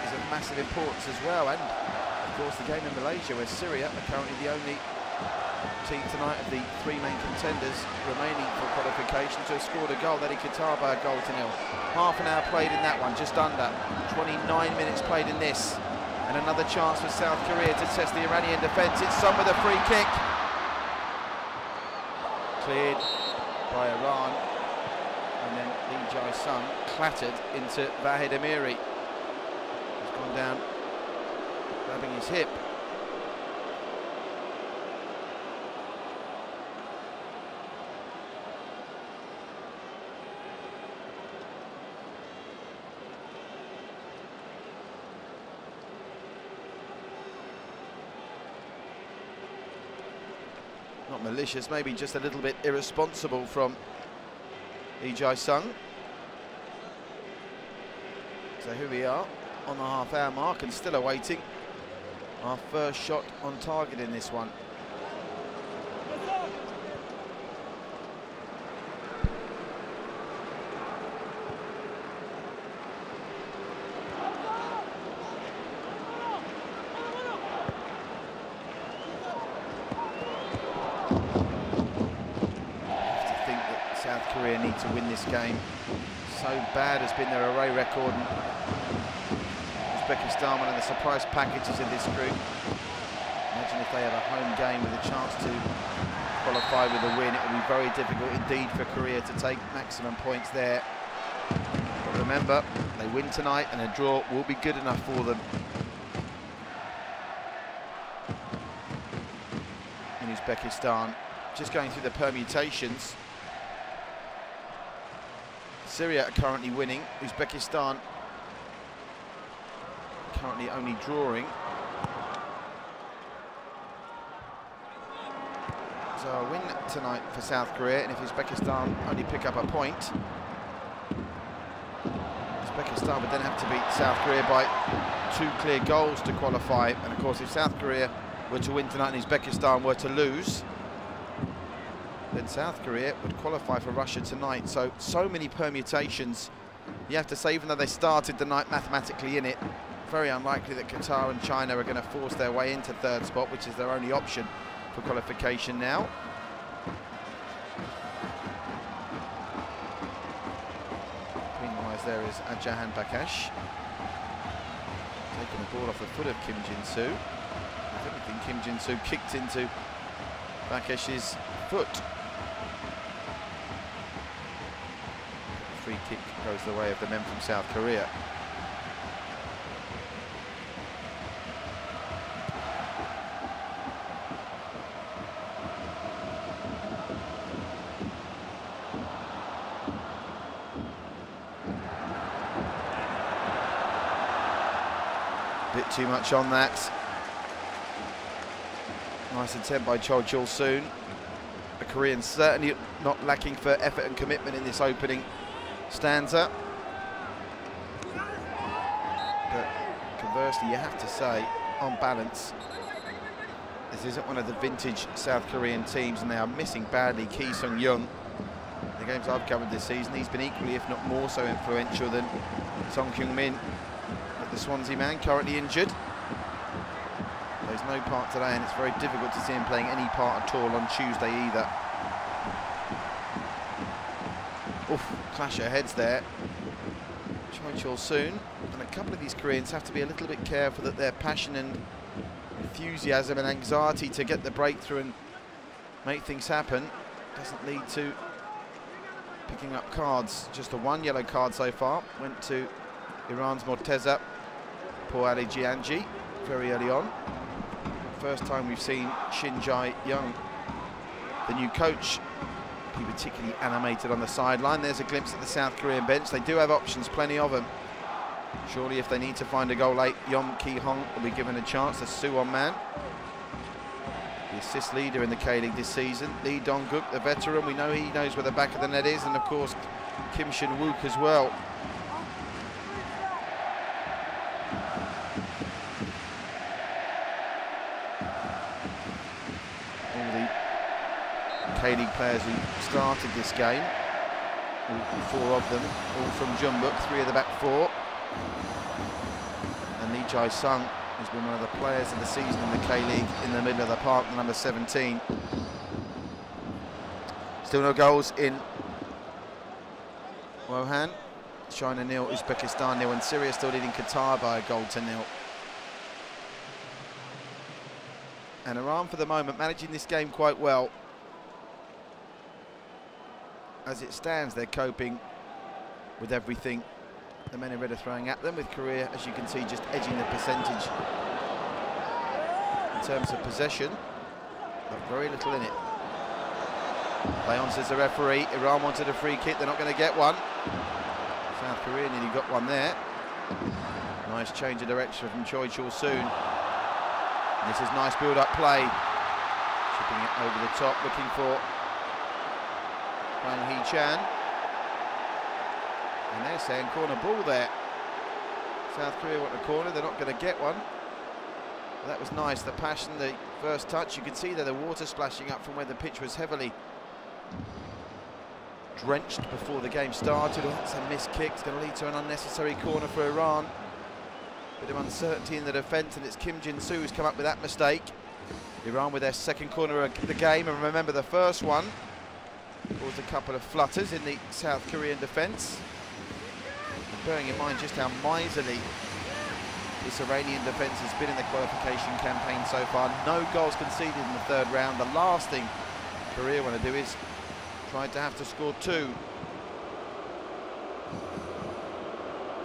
is of massive importance as well, and of course the game in Malaysia, where Syria are currently the only team tonight of the three main contenders remaining for qualification to have scored a goal. That Qatar by a goal to nil. Half an hour played in that one, just under. 29 minutes played in this, and another chance for South Korea to test the Iranian defence. It's Son with a free kick, cleared by Iran, and then Lee Jae-sung clattered into Vahed Amiri. He's gone down, grabbing his hip. Not malicious, maybe just a little bit irresponsible from Lee Jae-sung. So here we are on the half-hour mark and still awaiting our first shot on target in this one. Korea need to win this game. So bad has been their away record. And Uzbekistan, one of the surprise packages in this group. Imagine if they have a home game with a chance to qualify with a win. It will be very difficult indeed for Korea to take maximum points there. But remember, they win tonight and a draw will be good enough for them. In Uzbekistan, just going through the permutations. Syria are currently winning. Uzbekistan currently only drawing. So a win tonight for South Korea, and if Uzbekistan only pick up a point, Uzbekistan would then have to beat South Korea by 2 clear goals to qualify. And of course, if South Korea were to win tonight and Uzbekistan were to lose, then South Korea would qualify for Russia tonight. So many permutations. You have to say, even though they started the night mathematically in it, very unlikely that Qatar and China are going to force their way into third spot, which is their only option for qualification now. Penalised there is Ajahan Bakash. Taking the ball off the foot of Kim Jin-soo. I think Kim Jin-soo kicked into Bakash's foot. Free kick goes the way of the men from South Korea. Bit too much on that. Nice attempt by Choi Chul-soon. The Koreans certainly not lacking for effort and commitment in this opening stanza. But conversely, you have to say, on balance, this isn't one of the vintage South Korean teams, and they are missing badly Ki Sung-young. The games I've covered this season, he's been equally, if not more so, influential than Son Heung-min. But the Swansea man, currently injured. There's no part today, and it's very difficult to see him playing any part at all on Tuesday either. Oof, clash of heads there. Choi Chul-soon, and a couple of these Koreans have to be a little bit careful that their passion and enthusiasm and anxiety to get the breakthrough and make things happen doesn't lead to picking up cards. Just the one yellow card so far went to Iran's Morteza, poor Ali Jianji, very early on. First time we've seen Shin Jae-young, the new coach, be particularly animated on the sideline. There's a glimpse at the South Korean bench. They do have options, plenty of them. Surely if they need to find a goal late, Yom Ki-hong will be given a chance, the Suwon man. The assist leader in the K-League this season. Lee Dong-guk, the veteran, we know he knows where the back of the net is, and of course Kim Shin-wook as well. All the K-League players who started this game, four of them, all from Jeonbuk, three of the back four. And Lee Jae-sung has been one of the players of the season in the K-League in the middle of the park, the number 17. Still no goals in Wuhan. China 0, Uzbekistan 0, and Syria still leading Qatar by a goal to 0. And Iran for the moment managing this game quite well. As it stands, they're coping with everything the men in red are throwing at them, with Korea, as you can see, just edging the percentage in terms of possession, but very little in it. Play on, says the referee. Iran wanted a free kick, they're not going to get one. South Korea nearly got one there. Nice change of direction from Choi Chul-soon. This is nice build-up play. Chipping it over the top, looking for Hwang Hee-chan. And they're saying corner ball there. South Korea want a corner, they're not going to get one. But that was nice, the passion, the first touch. You can see there the water splashing up from where the pitch was heavily drenched before the game started. Oh, that's a missed kick, it's going to lead to an unnecessary corner for Iran. Bit of uncertainty in the defence, and it's Kim Jin-soo who's come up with that mistake. Iran with their second corner of the game, and remember the first one caused a couple of flutters in the South Korean defence. Bearing in mind just how miserly this Iranian defence has been in the qualification campaign so far. No goals conceded in the third round. The last thing Korea want to do is try to have to score two.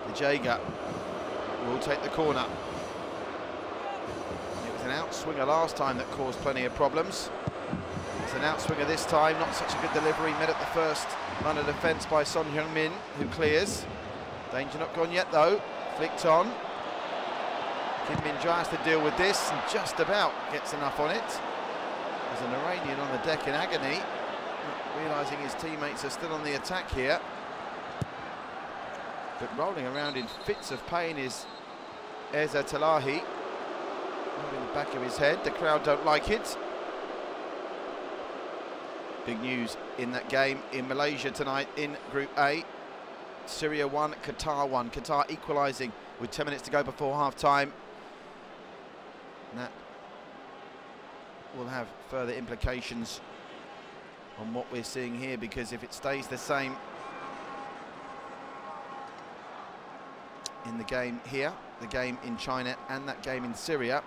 The Jaeger will take the corner. It was an outswinger last time that caused plenty of problems. It's an outswinger this time, not such a good delivery, met at the first line of defence by Son Heung-min, who clears. Danger not gone yet though, flicked on. Kim Min-jae has to deal with this and just about gets enough on it. There's an Iranian on the deck in agony, realising his teammates are still on the attack here. But rolling around in fits of pain is Eza Talahi. Holding the back of his head, the crowd don't like it. Big news in that game in Malaysia tonight in Group A. Syria 1, Qatar 1. Qatar equalising with 10 minutes to go before half-time. And that will have further implications on what we're seeing here, because if it stays the same in the game here, the game in China and that game in Syria,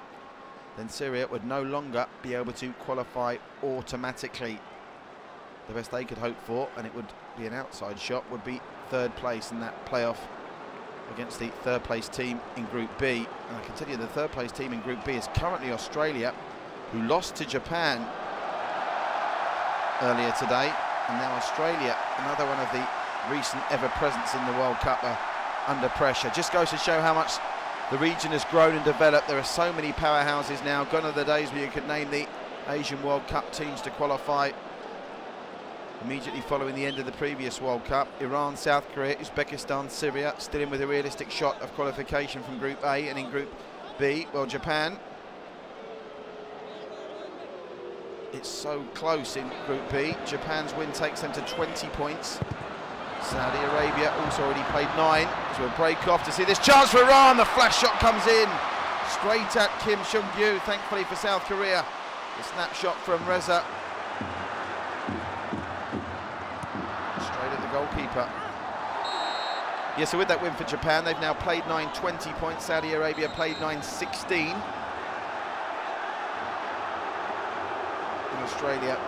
then Syria would no longer be able to qualify automatically. The best they could hope for, and it would be an outside shot, would be third place in that playoff against the third place team in Group B. And I can tell you the third place team in Group B is currently Australia, who lost to Japan earlier today, and now Australia, another one of the recent ever presents in the World Cup, are under pressure. Just goes to show how much the region has grown and developed. There are so many powerhouses now. Gone are the days where you could name the Asian World Cup teams to qualify immediately following the end of the previous World Cup. Iran, South Korea, Uzbekistan, Syria still in with a realistic shot of qualification from Group A. And in Group B, well, Japan, it's so close in Group B. Japan's win takes them to 20 points. Saudi Arabia also already played 9. So a break off to see this chance for Iran. The flash shot comes in straight at Kim Sung-gyu, thankfully for South Korea. The snapshot from Reza. Straight at the goalkeeper. Yeah, so with that win for Japan, they've now played 9, 20 points. Saudi Arabia played 9, 16. And Australia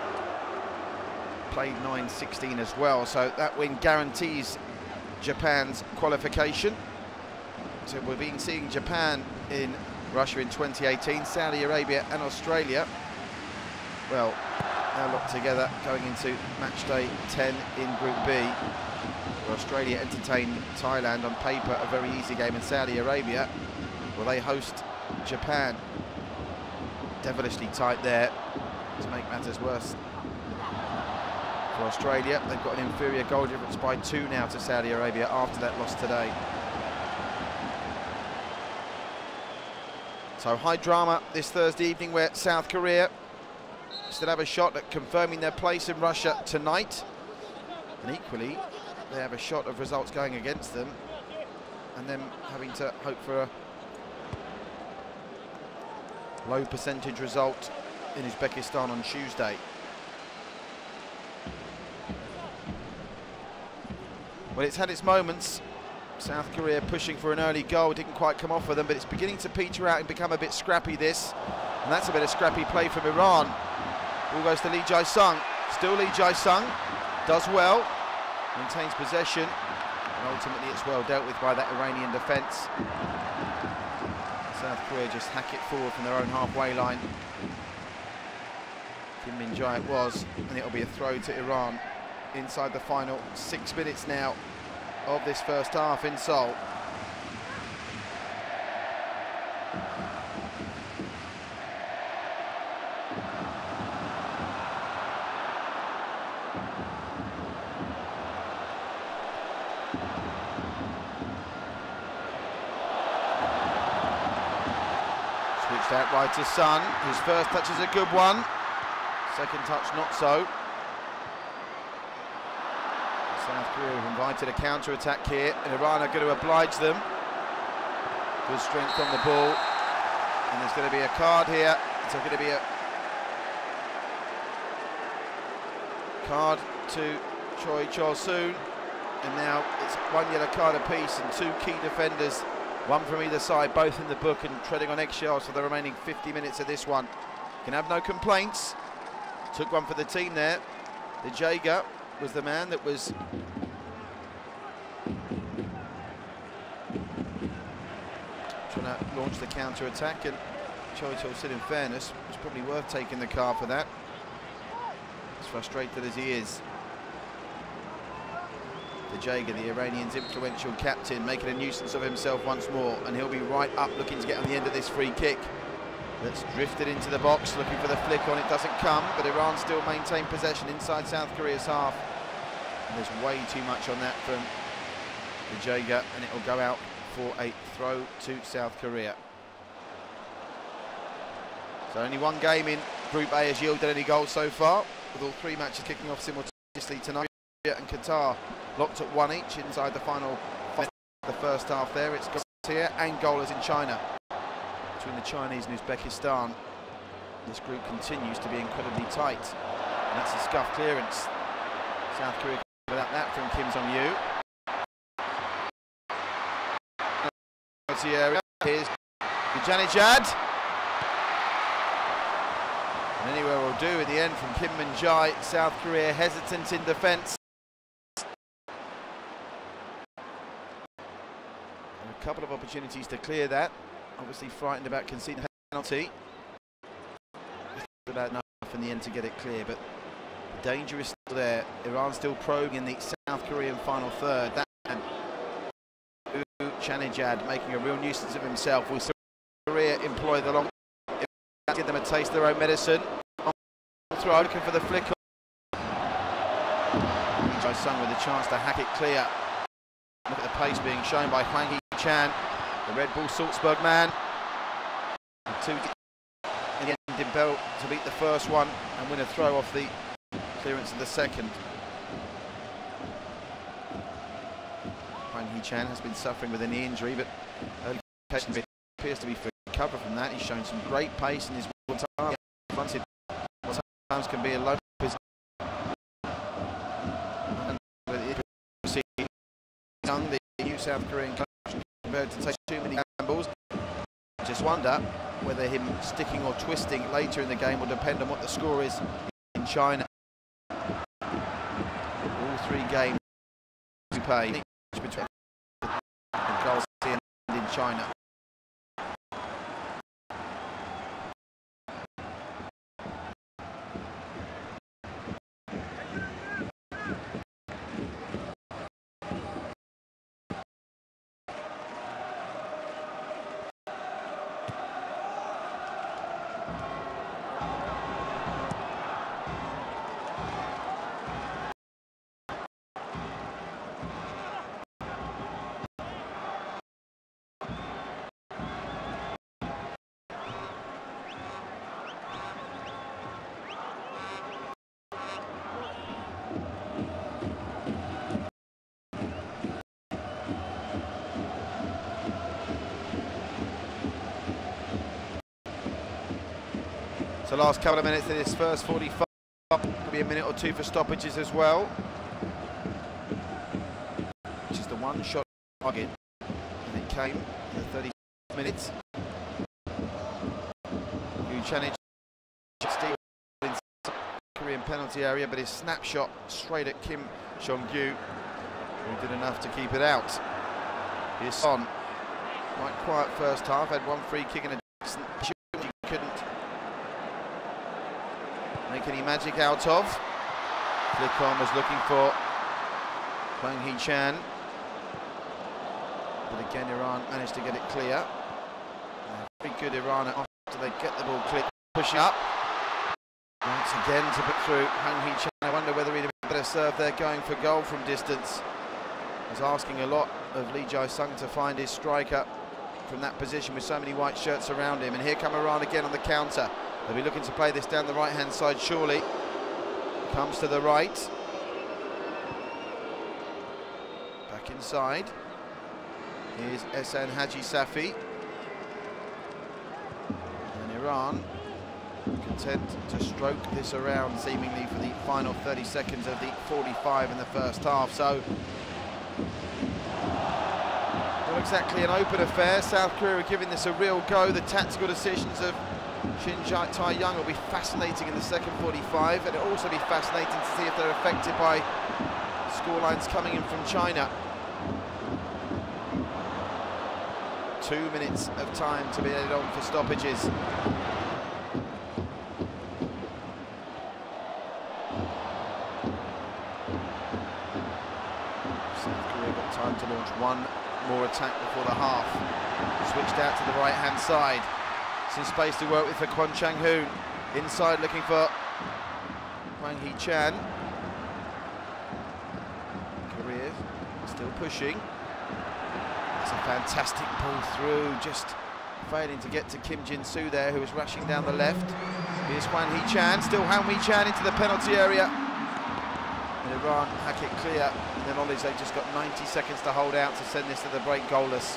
played 9, 16 as well. So that win guarantees Japan's qualification. So we've been seeing Japan in Russia in 2018, Saudi Arabia and Australia. Well, now locked together going into match day 10 in Group B. Where Australia entertained Thailand, on paper a very easy game, in Saudi Arabia, well, they host Japan. Devilishly tight there, to make matters worse for Australia. They've got an inferior goal difference by 2 now to Saudi Arabia after that loss today. So high drama this Thursday evening, where South Korea still have a shot at confirming their place in Russia tonight, and equally they have a shot of results going against them and them having to hope for a low percentage result in Uzbekistan on Tuesday. Well, it's had its moments. South Korea pushing for an early goal, didn't quite come off for them, but it's beginning to peter out and become a bit scrappy, this. And that's a bit of scrappy play from Iran. Ball goes to Lee Jae-sung. Still Lee Jae-sung, does well, maintains possession, and ultimately it's well dealt with by that Iranian defence. South Korea just hack it forward from their own halfway line. Kim Min-jae it was, and it'll be a throw to Iran inside the final 6 minutes now of this first half in Seoul. Switched out right to Sun. His first touch is a good one. Second touch not so. South Korea have invited a counter-attack here, and Iran are going to oblige them. Good strength on the ball, and there's going to be a card here. It's going to be a card to Choi Chol-soon, and now it's 1 yellow card apiece, and 2 key defenders, one from either side, both in the book and treading on eggshells for the remaining 50 minutes of this one. Can have no complaints. Took one for the team there. The Jaeger was the man that was trying to launch the counter-attack, and Choi Chol-soon, in fairness, was probably worth taking the card for that, as frustrated as he is. The Jaeger, the Iranian's influential captain, making a nuisance of himself once more, and he'll be right up looking to get on the end of this free kick. That's drifted into the box, looking for the flick on, it doesn't come, but Iran still maintain possession inside South Korea's half. And there's way too much on that from the Jaeger, and it will go out for a throw to South Korea. So only one game in Group A has yielded any goals so far, with all 3 matches kicking off simultaneously tonight. And Qatar locked at 1 each inside the final 5 of the first half there. It's goals here and goalless in China. Between the Chinese and Uzbekistan, this group continues to be incredibly tight, and that's a scuff clearance. South Korea without that from Kim Jong-yu. Here's Janijad, and anywhere will do in the end from Kim Min-jae. South Korea hesitant in defence. And a couple of opportunities to clear that. Obviously frightened about conceding a penalty. About enough in the end to get it clear, but the danger is still there. Iran still probing in the South Korean final third. That man, Chanijad, making a real nuisance of himself. Will South Korea employ the long, give them a taste of their own medicine? On the throw, looking for the flick. Jae-sung with a chance to hack it clear. Look at the pace being shown by Hwang Hee-chan, the Red Bull Salzburg man. 2 in the end, Dimbel to beat the first one and win a throw off the clearance of the second. Hwang Hee-chan has been suffering with a knee injury, but early indications appears to be free to recover from that. He's shown some great pace in his time. Fronted times can be a low position. Young, the new South Korean coach, prepared to take too many gambles. Just wonder whether him sticking or twisting later in the game will depend on what the score is in China. All 3 games we pay between goals in China. So last couple of minutes of this first 45, could be a minute or two for stoppages as well. Which is the one shot target, and it came in the 30 minutes. New challenge, Steve in Korean penalty area, but his snapshot straight at Kim Seong-gyu, who did enough to keep it out. Here's Son, quite quiet first half, had one free kick and a he couldn't make any magic out of. Flick-on was looking for Hwang Hee-chan, but again Iran managed to get it clear. Very good Iran after they get the ball clear, pushing up. Once again to put through Hwang Hee-chan. I wonder whether he'd have been better served there going for goal from distance. He's asking a lot of Lee Jae-sung to find his striker from that position with so many white shirts around him. And here come Iran again on the counter. They'll be looking to play this down the right-hand side, surely. Comes to the right. Back inside. Here's Ehsan Haji Safi. And Iran content to stroke this around, seemingly for the final 30 seconds of the 45 in the first half. So, not exactly an open affair. South Korea are giving this a real go. The tactical decisions of Shin Tae-young will be fascinating in the second 45, and it'll also be fascinating to see if they're affected by scorelines coming in from China. 2 minutes of time to be added on for stoppages. South Korea got time to launch one more attack before the half. Switched out to the right-hand side. Some space to work with for Kwon Chang-hoon. Inside looking for Hwang Hee-chan. Korea still pushing. It's a fantastic pull through, just failing to get to Kim Jin-soo there, who was rushing down the left. Here's Hwang Hee-chan, still Hwang Hee-chan into the penalty area. And Iran hack it clear. And then Ollies, they've just got 90 seconds to hold out to send this to the break goalless.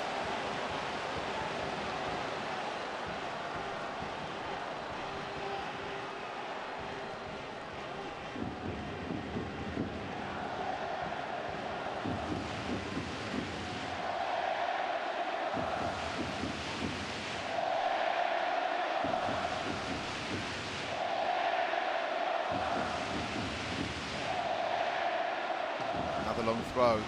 Long throw.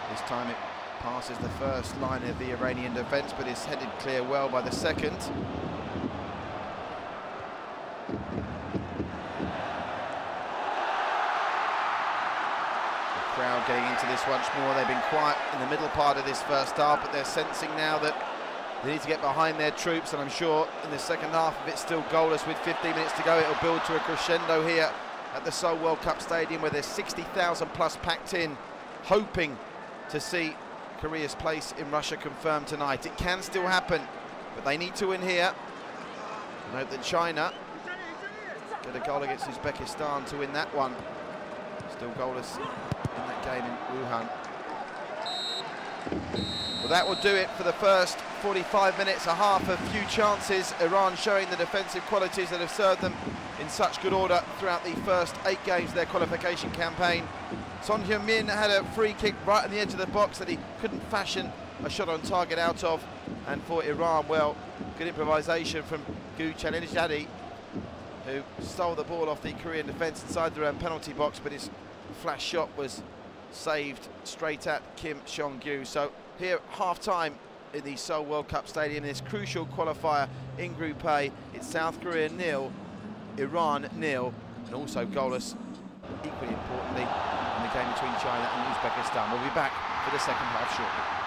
This time it passes the first line of the Iranian defence, but is headed clear well by the second. The crowd getting into this once more. They've been quiet in the middle part of this first half, but they're sensing now that they need to get behind their troops, and I'm sure in the second half, if it's still goalless with 15 minutes to go, it'll build to a crescendo here at the Seoul World Cup Stadium, where there's 60,000 plus packed in, hoping to see Korea's place in Russia confirmed tonight. It can still happen, but they need to win here. Note that China get a goal against Uzbekistan to win that one. Still goalless in that game in Wuhan. Well, that will do it for the first 45 minutes, a half of few chances. Iran showing the defensive qualities that have served them in such good order throughout the first 8 games of their qualification campaign. Son Heung-min had a free kick right on the edge of the box that he couldn't fashion a shot on target out of. And for Iran, well, good improvisation from Gu Chaninjadi, who stole the ball off the Korean defence inside their own penalty box, but his flash shot was saved straight at Kim Seong-gyu. So here, half-time, in the Seoul World Cup Stadium. This crucial qualifier in Group A. It's South Korea 0, Iran 0, and also goalless, equally importantly, in the game between China and Uzbekistan. We'll be back for the second half shortly.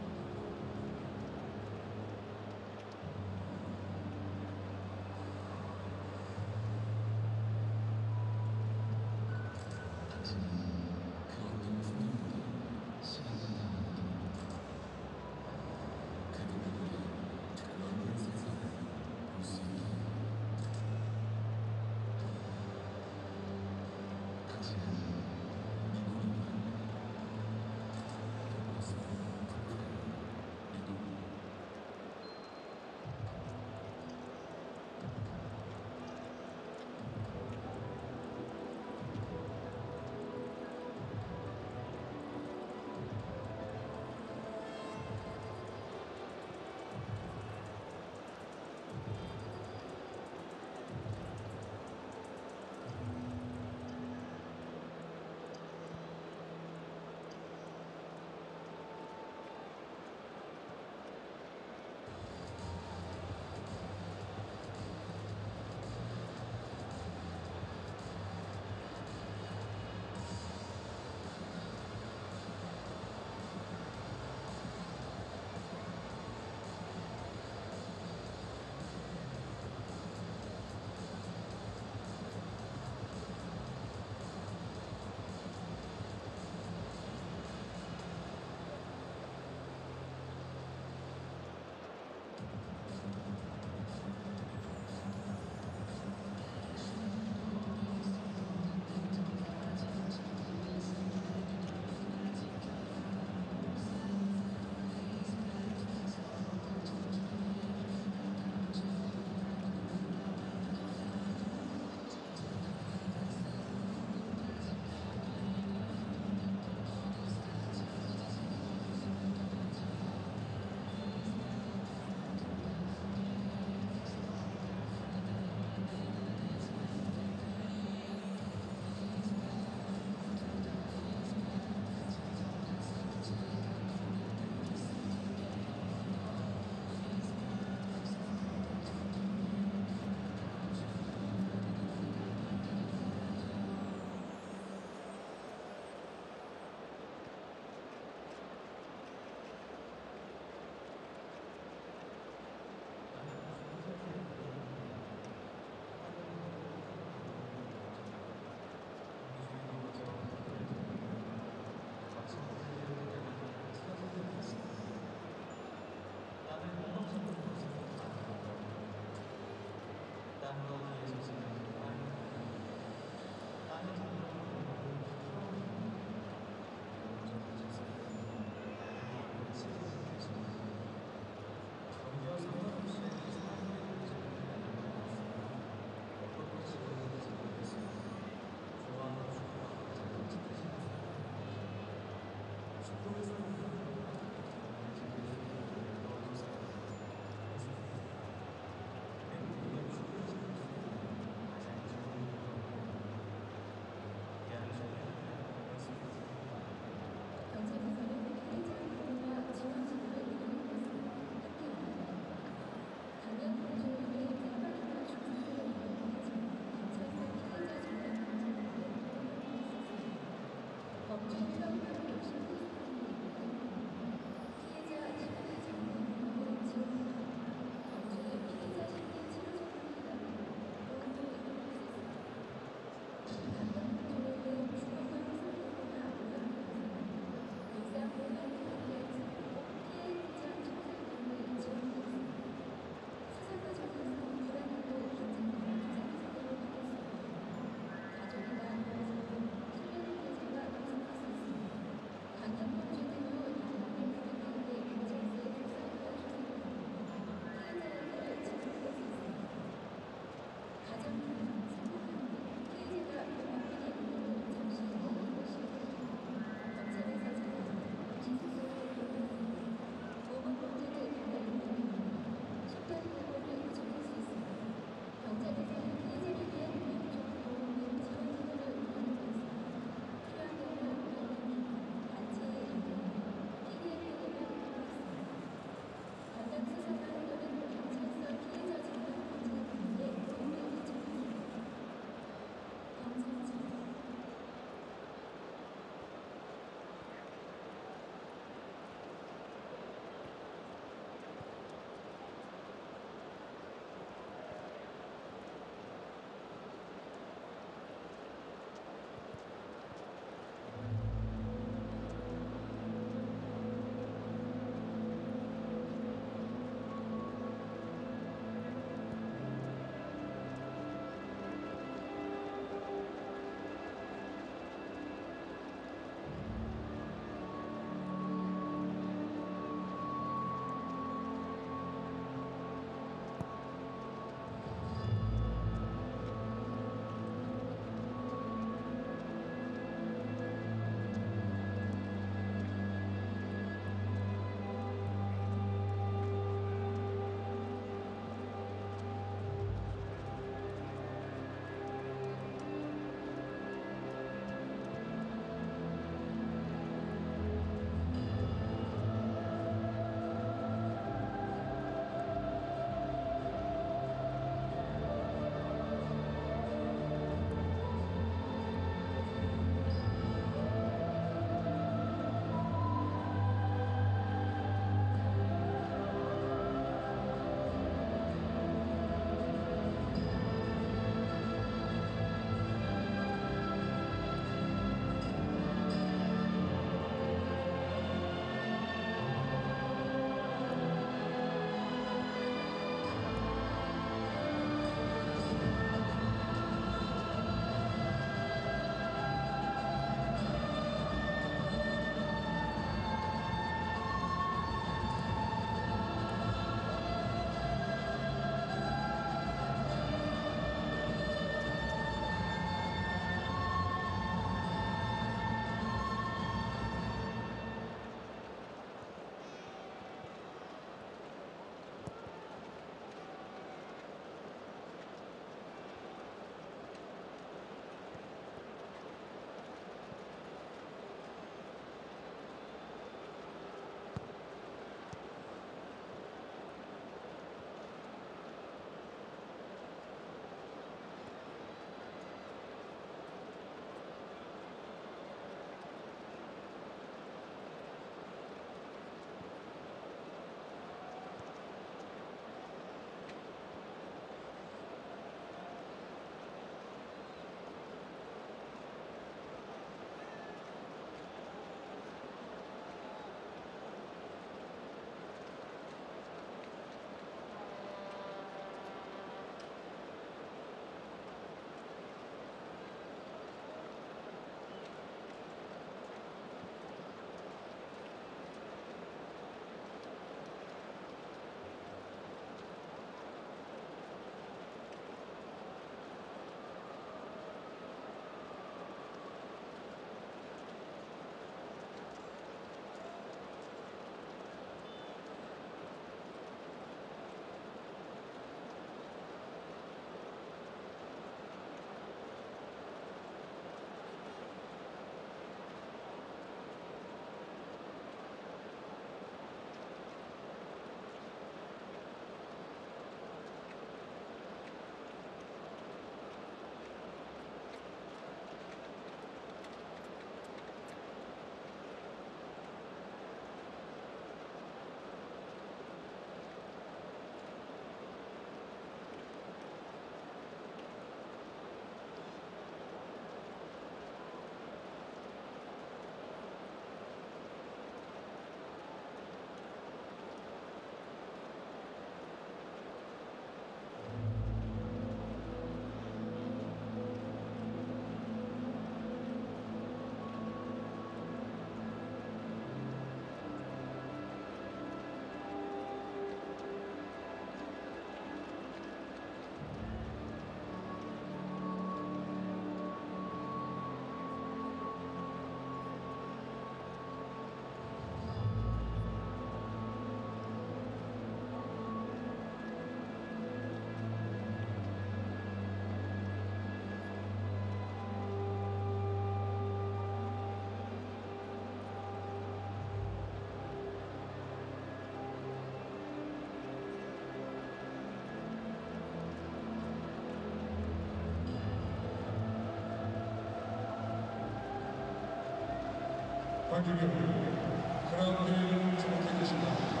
관중여러분, 그라운드를 주목해 주신 바랍니다.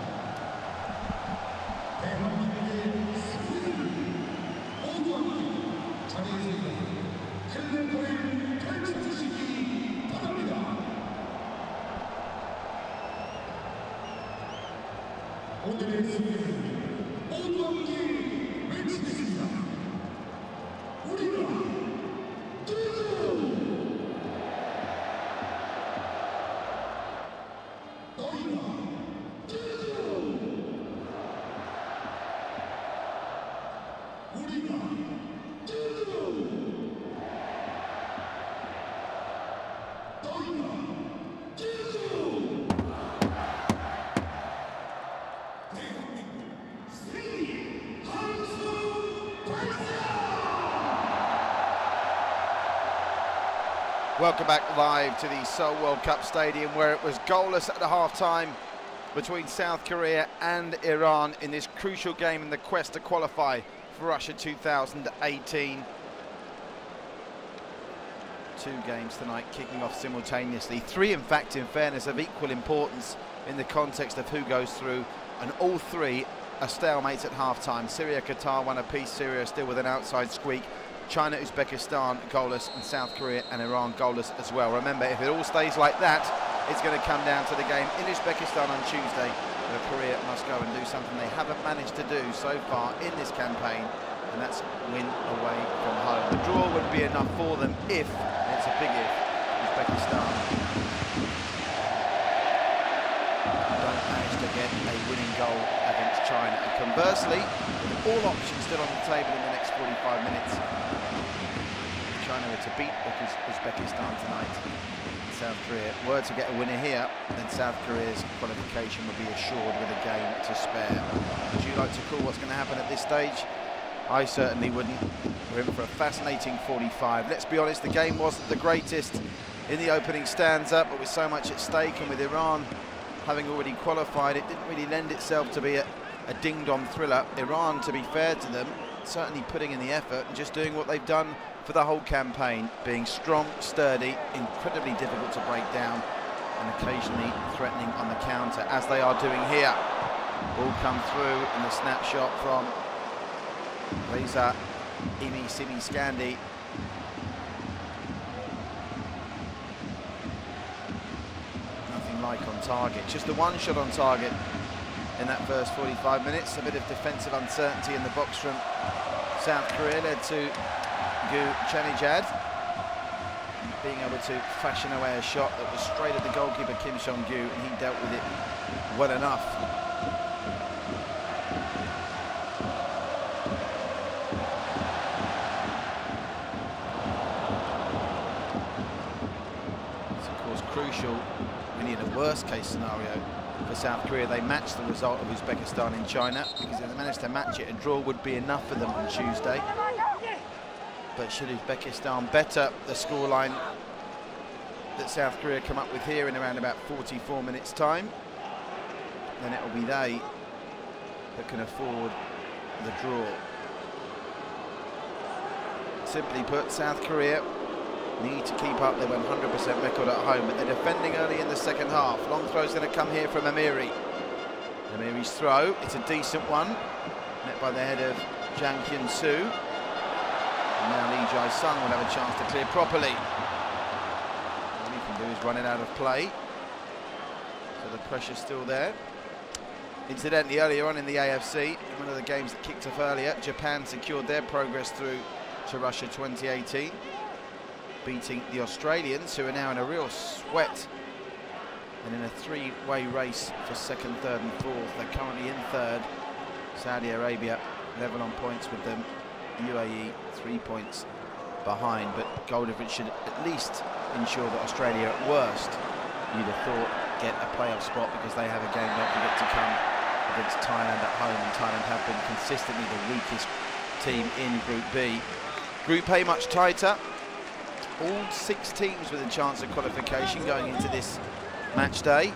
대한민국의 승리를 모두 함께 자리에서 일어나 캘린더를 펼쳐주시기 바랍니다. 오늘의 승리를 모두 함께 외치겠습니다. 우리가 뚜루! 너희가 뚜루! 우리가 뚜루! 너희가 뚜루! 대한민국 승리 한수 발사! Welcome back live to the Seoul World Cup Stadium, where it was goalless at the half-time between South Korea and Iran in this crucial game in the quest to qualify for Russia 2018. Two games tonight kicking off simultaneously. Three, in fact, in fairness, of equal importance in the context of who goes through, and all three are stalemates at half-time. Syria, Qatar, one apiece. Syria still with an outside squeak. China, Uzbekistan goalless, and South Korea and Iran goalless as well. Remember, if it all stays like that, it's going to come down to the game in Uzbekistan on Tuesday, where Korea must go and do something they haven't managed to do so far in this campaign, and that's win away from home. The draw would be enough for them if, and it's a big if, Uzbekistan don't manage to get a winning goal against China. And conversely, with all options still on the table in the next 45 minutes, China were to beat Uzbekistan tonight, South Korea were to get a winner here, then South Korea's qualification would be assured with a game to spare. Would you like to call what's going to happen at this stage? I certainly wouldn't. We're in for a fascinating 45. Let's be honest, the game wasn't the greatest in the opening stanza, but with so much at stake, and with Iran having already qualified, it didn't really lend itself to be a ding-dong thriller. Iran, to be fair to them, certainly putting in the effort and just doing what they've done for the whole campaign, being strong, sturdy, incredibly difficult to break down, and occasionally threatening on the counter, as they are doing here. Ball come through in the snapshot from Reza Imi Simi Scandi. Nothing like on target, just the one shot on target in that first 45 minutes. A bit of defensive uncertainty in the box from South Korea led to Gu Chanijad being able to fashion away a shot that was straight at the goalkeeper Kim Song-gyu, and he dealt with it well enough. It's of course crucial, really in a worst case scenario for South Korea. They matched the result of Uzbekistan in China, because if they managed to match it, a draw would be enough for them on Tuesday. But should Uzbekistan better the scoreline that South Korea come up with here in around about 44 minutes time, then it will be they that can afford the draw. Simply put, South Korea need to keep up their 100% record at home, but they're defending early in the second half. Long throw's going to come here from Amiri. Amiri's throw, it's a decent one, met by the head of Jang Hyun-soo. And now Lee Jae-sung will have a chance to clear properly. All he can do is run it out of play. So the pressure's still there. Incidentally, earlier on in the AFC, in one of the games that kicked off earlier, Japan secured their progress through to Russia 2018, beating the Australians, who are now in a real sweat and in a three-way race for second, third and fourth. They're currently in third. Saudi Arabia level on points with them. UAE 3 points behind, but goal difference should at least ensure that Australia, at worst, you'd have thought, get a playoff spot, because they have a game, don't forget, to come against Thailand at home, and Thailand have been consistently the weakest team in Group B. Group A much tighter. All 6 teams with a chance of qualification going into this match day.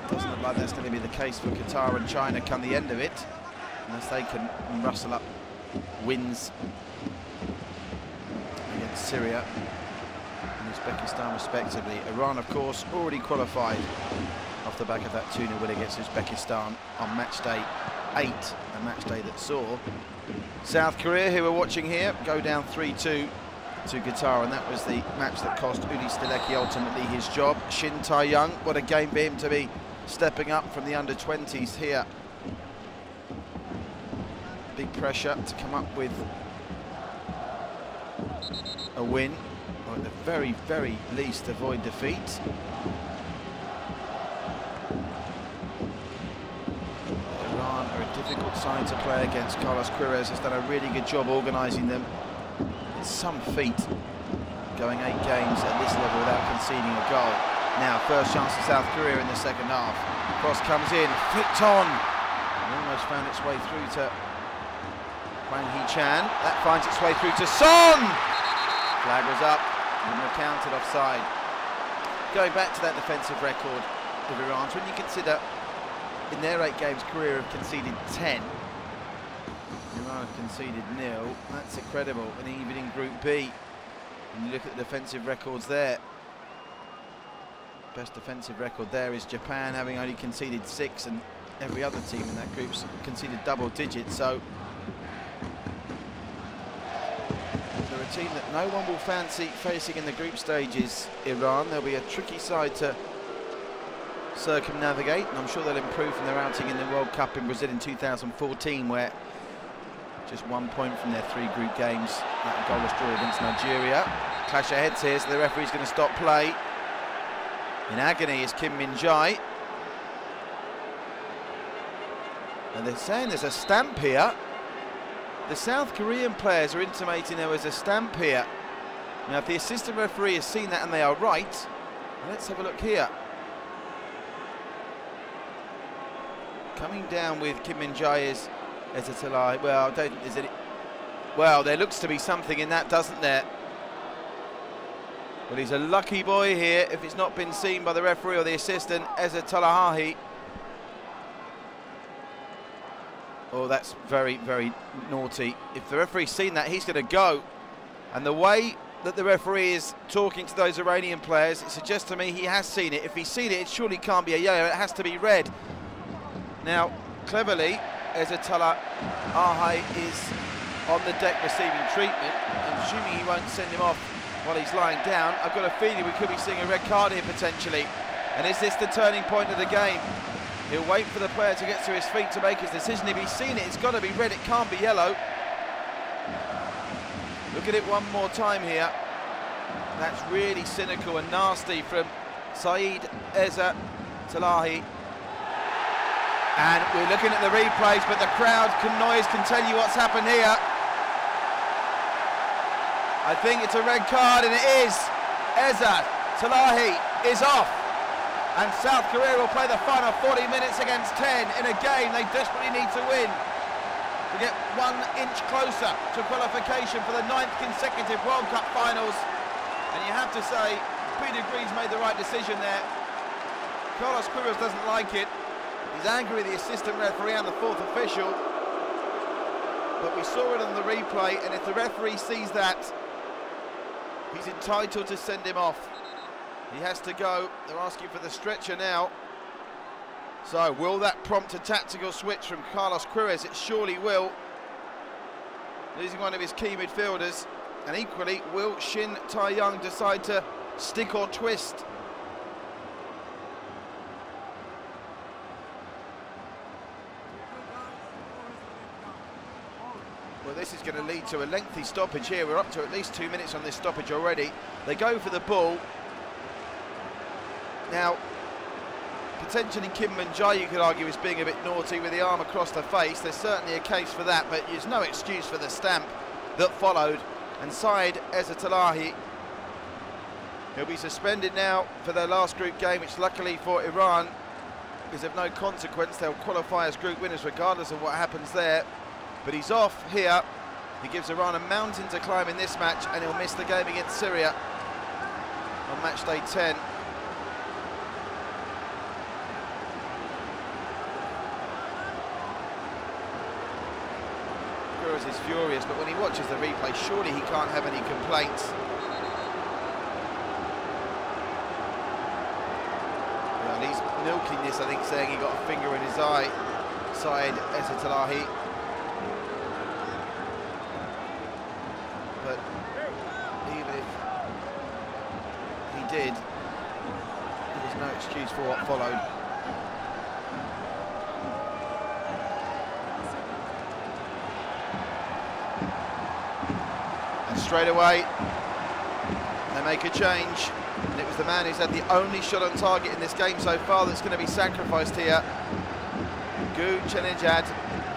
Doesn't look like that's going to be the case for Qatar and China come the end of it, unless they can rustle up wins against Syria and Uzbekistan respectively. Iran, of course, already qualified off the back of that 2-0 win against Uzbekistan on match day 8, a match day that saw South Korea, who we're watching here, go down 3-2 to Qatar, and that was the match that cost Uli Stilecki ultimately his job. Shin Tae-young, what a game for him to be stepping up from the under-20s here. Big pressure to come up with a win, or at the very, very least avoid defeat. Iran are a difficult side to play against. Carlos Queiroz has done a really good job organising them. It's some feat going 8 games at this level without conceding a goal. Now, first chance for South Korea in the second half. Cross comes in, flicked on, and almost found its way through to Hwang Hee-chan. That finds its way through to Son! Flag was up, and were counted offside. Going back to that defensive record of Iran's, when you consider in their 8 games, Korea have conceded 10. Iran have conceded 0. That's incredible. And even in Group B, when you look at the defensive records there, best defensive record there is Japan, having only conceded 6, and every other team in that group's conceded double digits. So they're a team that no one will fancy facing in the group stages. Iran, they'll be a tricky side to circumnavigate, and I'm sure they'll improve from their outing in the World Cup in Brazil in 2014, where just 1 point from their 3 group games, that goalless draw against Nigeria. Clash of heads here, so the referee's going to stop play. In agony is Kim Min-jae. And they're saying there's a stamp here. The South Korean players are intimating there was a stamp here. Now, if the assistant referee has seen that and they are right, let's have a look here. Coming down with Kim Min-jae is Ezatollah. Well, well, there looks to be something in that, doesn't there? Well, he's a lucky boy here if it's not been seen by the referee or the assistant, Ezatollah. Oh, that's very, very naughty. If the referee's seen that, he's going to go. And the way that the referee is talking to those Iranian players, it suggests to me he has seen it. If he's seen it, it surely can't be a yellow. It has to be red. Now, cleverly, Ezatollah is on the deck receiving treatment. I'm assuming he won't send him off while he's lying down. I've got a feeling we could be seeing a red card here potentially. And is this the turning point of the game? He'll wait for the player to get to his feet to make his decision. If he's seen it, it's got to be red, it can't be yellow. Look at it one more time here. That's really cynical and nasty from Saeed Ezatollah. And we're looking at the replays, but the crowd noise can tell you what's happened here. I think it's a red card, and it is. Ezatollah is off. And South Korea will play the final 40 minutes against 10 in a game they desperately need to win to get 1 inch closer to qualification for the 9th consecutive World Cup finals. And you have to say, Peter Green's made the right decision there. Carlos Queiroz doesn't like it. He's angry with the assistant referee and the 4th official. But we saw it on the replay, and if the referee sees that, he's entitled to send him off. He has to go. They're asking for the stretcher now. So will that prompt a tactical switch from Carlos Queiroz? It surely will. Losing one of his key midfielders. And equally, will Shin Tae-young decide to stick or twist? Well, this is going to lead to a lengthy stoppage here. We're up to at least 2 minutes on this stoppage already. They go for the ball. Now, potentially Kim Min-jae, you could argue, is being a bit naughty with the arm across the face. There's certainly a case for that, but there's no excuse for the stamp that followed. And Saeed Ezatollah, he'll be suspended now for their last group game, which luckily for Iran is of no consequence. They'll qualify as group winners regardless of what happens there. But he's off here. He gives Iran a mountain to climb in this match, and he'll miss the game against Syria on match day 10. Queiroz is furious, but when he watches the replay, surely he can't have any complaints. He's milking this, I think, saying he got a finger in his eye. Side Ezatalahi. But even if he did, there was no excuse for what followed. And straight away, they make a change. And it was the man who's had the only shot on target in this game so far that's going to be sacrificed here. Gu Chenejad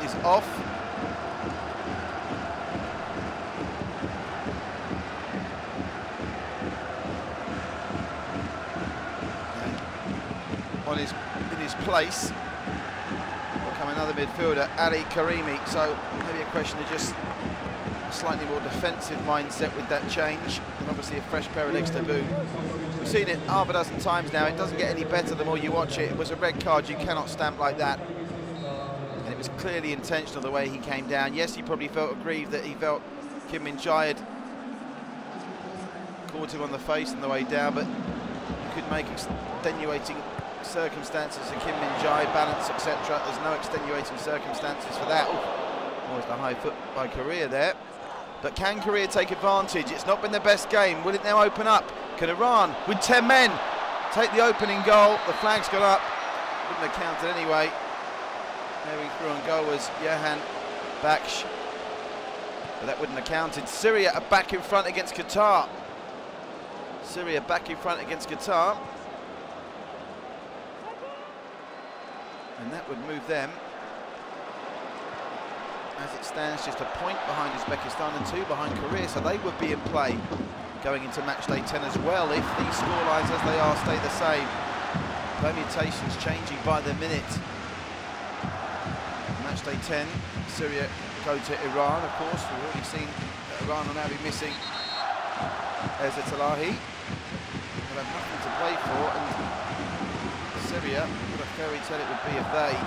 is off. And in his place will come another midfielder, Ali Karimi. So maybe a question of just a slightly more defensive mindset with that change, and obviously a fresh pair of legs to boot. We've seen it half a dozen times now. It doesn't get any better the more you watch it. It was a red card. You cannot stamp like that. And it was clearly intentional the way he came down. Yes, he probably felt aggrieved that he felt Kim Min-jae had caught him on the face on the way down, but you could make extenuating circumstances for Kim Min-jae, balance, etc. There's no extenuating circumstances for that. Always the high foot by Korea there. But can Korea take advantage? It's not been the best game. Will it now open up? Can Iran, with 10 men, take the opening goal? The flag's gone up. Wouldn't have counted anyway. There through on goal was Johan Baksh. But that wouldn't have counted. Syria are back in front against Qatar. Syria back in front against Qatar. And that would move them, as it stands, just a point behind Uzbekistan and 2 behind Korea, so they would be in play going into match day 10 as well if these scorelines as they are stay the same. Permutations changing by the minute. Match day 10, Syria go to Iran, of course. We've already seen that Iran will now be missing Ezatalahi. They'll have nothing to play for, and Syria, what a fairy tale it would be if they,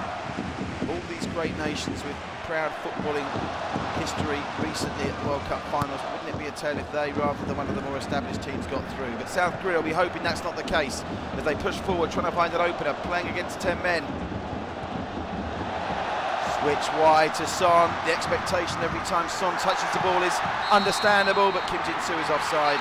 all these great nations with proud footballing history recently at the World Cup finals, wouldn't it be a tale if they, rather than one of the more established teams, got through? But South Korea will be hoping that's not the case as they push forward, trying to find an opener, playing against 10 men. Switch wide to Son. The expectation every time Son touches the ball is understandable, but Kim Jin-soo is offside.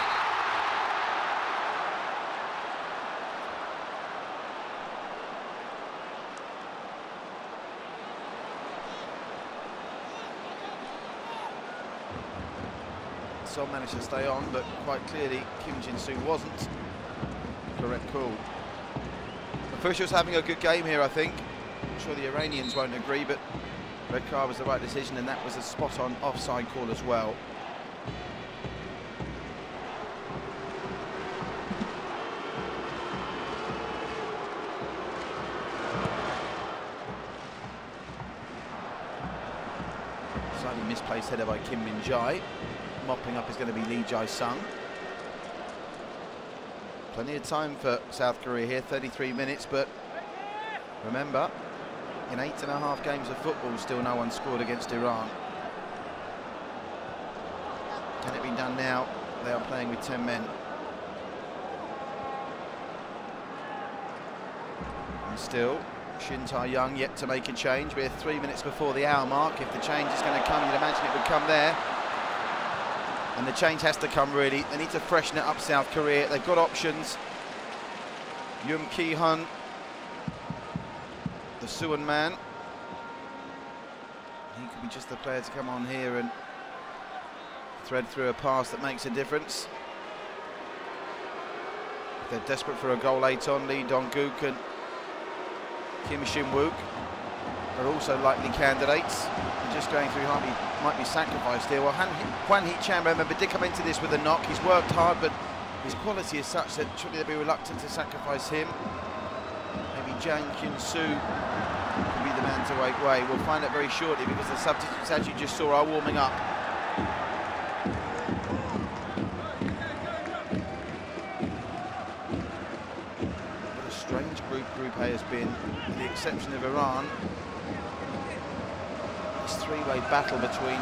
Son managed to stay on, but quite clearly Kim Jin-soo wasn't. Correct call. Officials having a good game here, I think. I'm sure the Iranians won't agree, but red card was the right decision, and that was a spot-on offside call as well. Slightly misplaced header by Kim Min-jae. Mopping up is going to be Lee Jae-sung. Plenty of time for South Korea here, 33 minutes, but remember, in 8.5 games of football, still no one scored against Iran. Can it be done now? They are playing with 10 men. And still, Shin Tae-young yet to make a change. We're 3 minutes before the hour mark. If the change is going to come, you'd imagine it would come there. And the change has to come, really. They need to freshen it up, South Korea. They've got options. Yoon Ki-hun, the Suwon man. He could be just the player to come on here and thread through a pass that makes a difference. If they're desperate for a goal late on, Lee Dong-gook and Kim Shin-wook are also likely candidates. And just going through might be sacrificed here. Well, Hwan Hee-chan, remember, did come into this with a knock. He's worked hard, but his quality is such that surely they'd be reluctant to sacrifice him. Maybe Jang Kyun-soo could be the man to make way. We'll find out very shortly, because the substitutes, as you just saw, are warming up. What a strange Group A has been, with the exception of Iran. This three-way battle between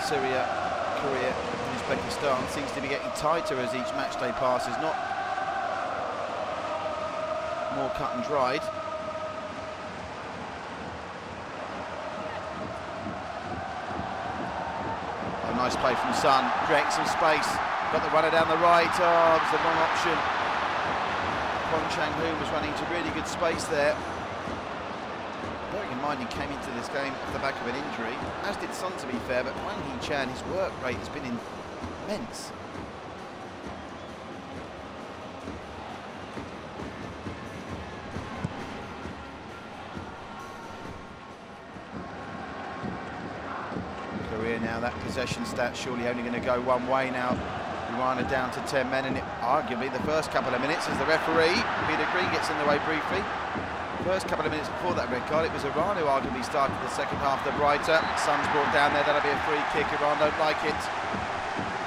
Syria, Korea and Uzbekistan seems to be getting tighter as each match day passes. more cut and dried. A nice play from Son, creating some space. Got the runner down the right. Oh, it was the wrong option. Kwon Chang-hoon was running into really good space there. Bearing in mind he came into this game off the back of an injury, as did Son to be fair, but Hwang Hee-chan, his work rate has been immense. Korea now, that possession stat surely only going to go one way now. Iran are down to 10 men, and arguably the first couple of minutes, as the referee, Peter Green, gets in the way briefly. First couple of minutes before that red card, it was Iran who arguably started the second half the brighter. Son's brought down there, that'll be a free kick. Iran don't like it,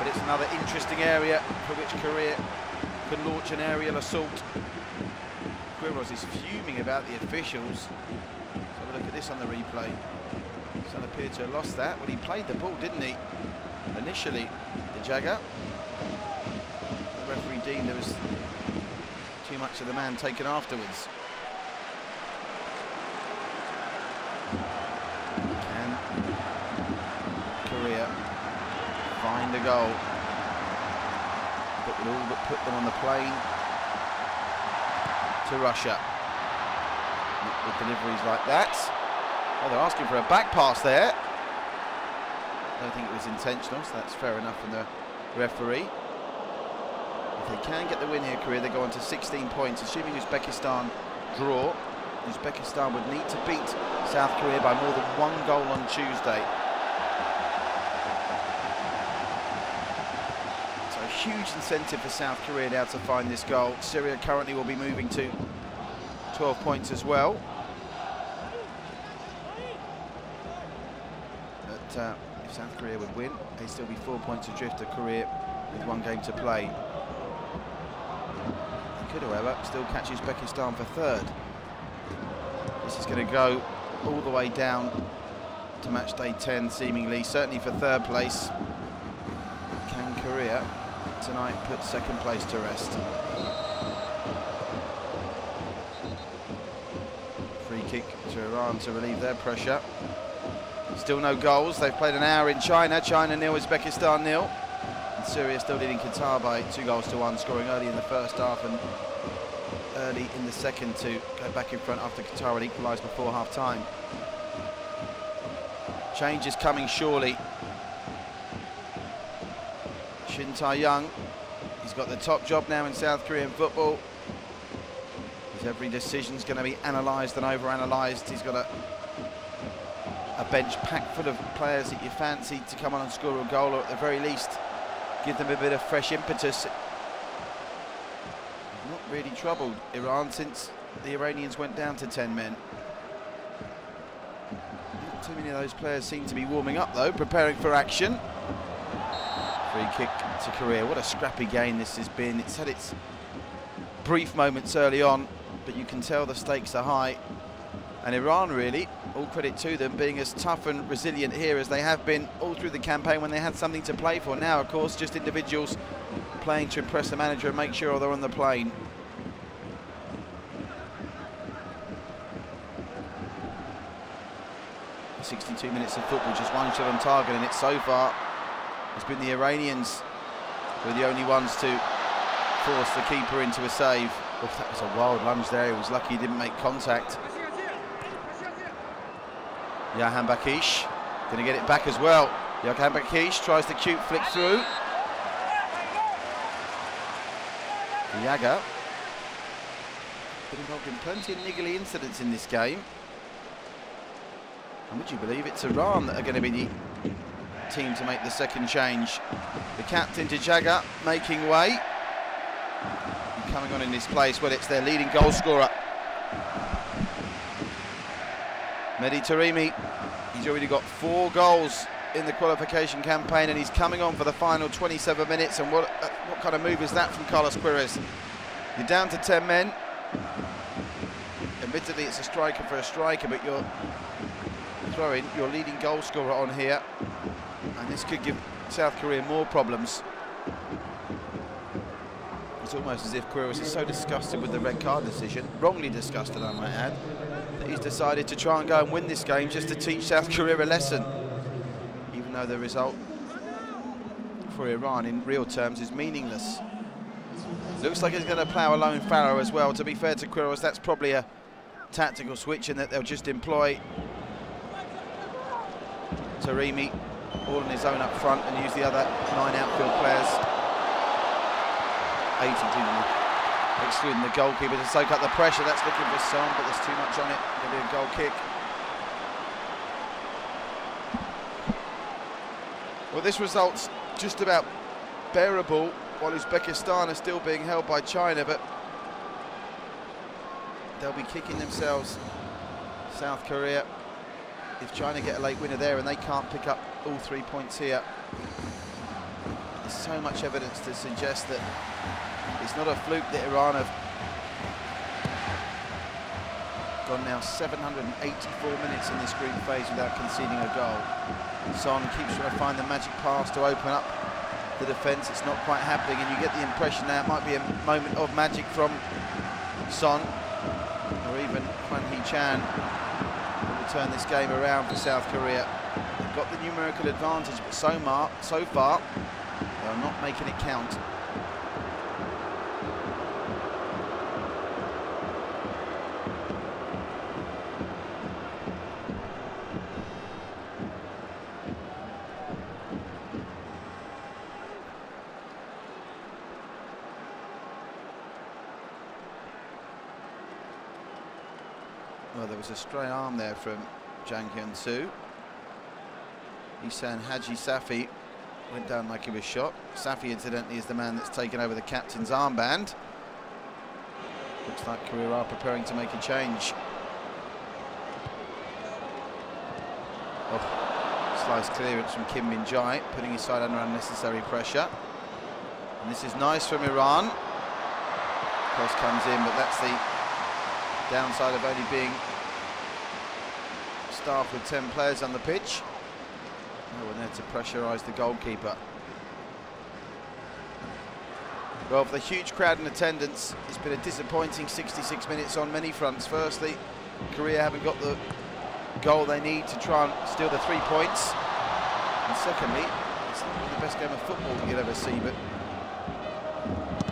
but it's another interesting area for which Korea can launch an aerial assault. Quiros is fuming about the officials. Let's have a look at this on the replay. Son appeared to have lost that. Well, he played the ball, didn't he? Initially, the Jagger. The referee deemed there was too much of the man taken afterwards. Can Korea find a goal that would all but put them on the plane to Russia? With deliveries like that. Oh, they're asking for a back pass there. I don't think it was intentional, so that's fair enough from the referee. If they can get the win here, Korea, they go on to 16 points, assuming Uzbekistan draw. Uzbekistan would need to beat South Korea by more than 1 goal on Tuesday. So a huge incentive for South Korea now to find this goal. Syria currently will be moving to 12 points as well. But if South Korea would win, they'd still be 4 points adrift to Korea with 1 game to play. They could, however, still catch Uzbekistan for third. This is going to go all the way down to match day 10, seemingly, certainly for third place. Can Korea tonight put second place to rest? Free kick to Iran to relieve their pressure. Still no goals. They've played an hour in China. China 0, Uzbekistan 0. And Syria still leading Qatar by 2 goals to 1, scoring early in the first half and early in the second to go back in front after Qatar had equalised before half-time. Change is coming surely. Shin Tae-young, he's got the top job now in South Korean football. His every decision's going to be analysed and over-analysed. He's got a bench packed full of players that you fancy to come on and score a goal, or at the very least give them a bit of fresh impetus. Not really troubled Iran since the Iranians went down to 10 men. Not too many of those players seem to be warming up though, preparing for action. Free kick to Korea. What a scrappy game this has been. It's had its brief moments early on, but you can tell the stakes are high. And Iran, really, all credit to them, being as tough and resilient here as they have been all through the campaign when they had something to play for. Now, of course, just individuals playing to impress the manager and make sure they're on the plane. The 62 minutes of football, just 1 shot on target, and it so far has been the Iranians who are the only ones to force the keeper into a save. Oh, that was a wild lunge there. He was lucky he didn't make contact. Yahan Bakish going to get it back as well. Yahan Bakish tries the cute flick through. Yaga been involved in plenty of niggly incidents in this game. And would you believe it's Iran that are going to be the team to make the second change. The captain Jaga making way. And coming on in this place, well, it's their leading goal scorer. Mehdi Taremi, he's already got 4 goals in the qualification campaign, and he's coming on for the final 27 minutes. And what kind of move is that from Carlos Queiroz? You're down to 10 men. Admittedly, it's a striker for a striker, but you're throwing your leading goal scorer on here, and this could give South Korea more problems. It's almost as if Quiros is so disgusted with the red card decision, wrongly disgusted I might add, that he's decided to try and go and win this game just to teach South Korea a lesson, even though the result for Iran in real terms is meaningless. Looks like he's going to plough a lone fallow as well. To be fair to Quiros, that's probably a tactical switch in that they'll just employ Taremi all on his own up front and use the other 9 outfield players, 8 excluding the goalkeeper, to soak up the pressure. That's looking for Son, but there's too much on it. It'll be a goal kick. Well, this result's just about bearable while Uzbekistan are still being held by China, but they'll be kicking themselves, South Korea, if China get a late winner there and they can't pick up all 3 points here. There's so much evidence to suggest that it's not a fluke that Iran have gone now 784 minutes in this group phase without conceding a goal. Son keeps trying to find the magic pass to open up the defence. It's not quite happening, and you get the impression now it might be a moment of magic from Son or even Hwan Hee-chan to turn this game around for South Korea. They've got the numerical advantage, but so far they're not making it count. Well, there was a stray arm there from Jang Hyun-soo. Isan Haji Safi went down like he was shot. Safi, incidentally, is the man that's taken over the captain's armband. Looks like Korea are preparing to make a change. Oh, slice clearance from Kim Min-jae, putting his side under unnecessary pressure. And this is nice from Iran. Cross comes in, but that's the downside of only being staffed with 10 players on the pitch. No one there to pressurise the goalkeeper. Well, for the huge crowd in attendance, it's been a disappointing 66 minutes on many fronts. Firstly, Korea haven't got the goal they need to try and steal the 3 points. And secondly, it's not really the best game of football you'll ever see, but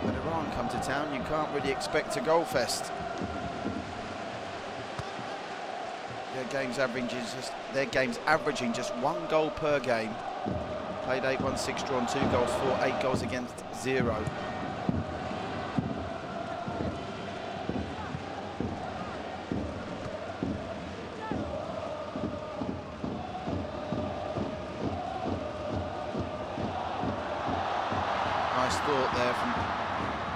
when Iran come to town, you can't really expect a goal fest. Their game's averaging just 1 goal per game. Played 8-1-6, drawn 2 goals for, 8 goals against 0. Nice thought there from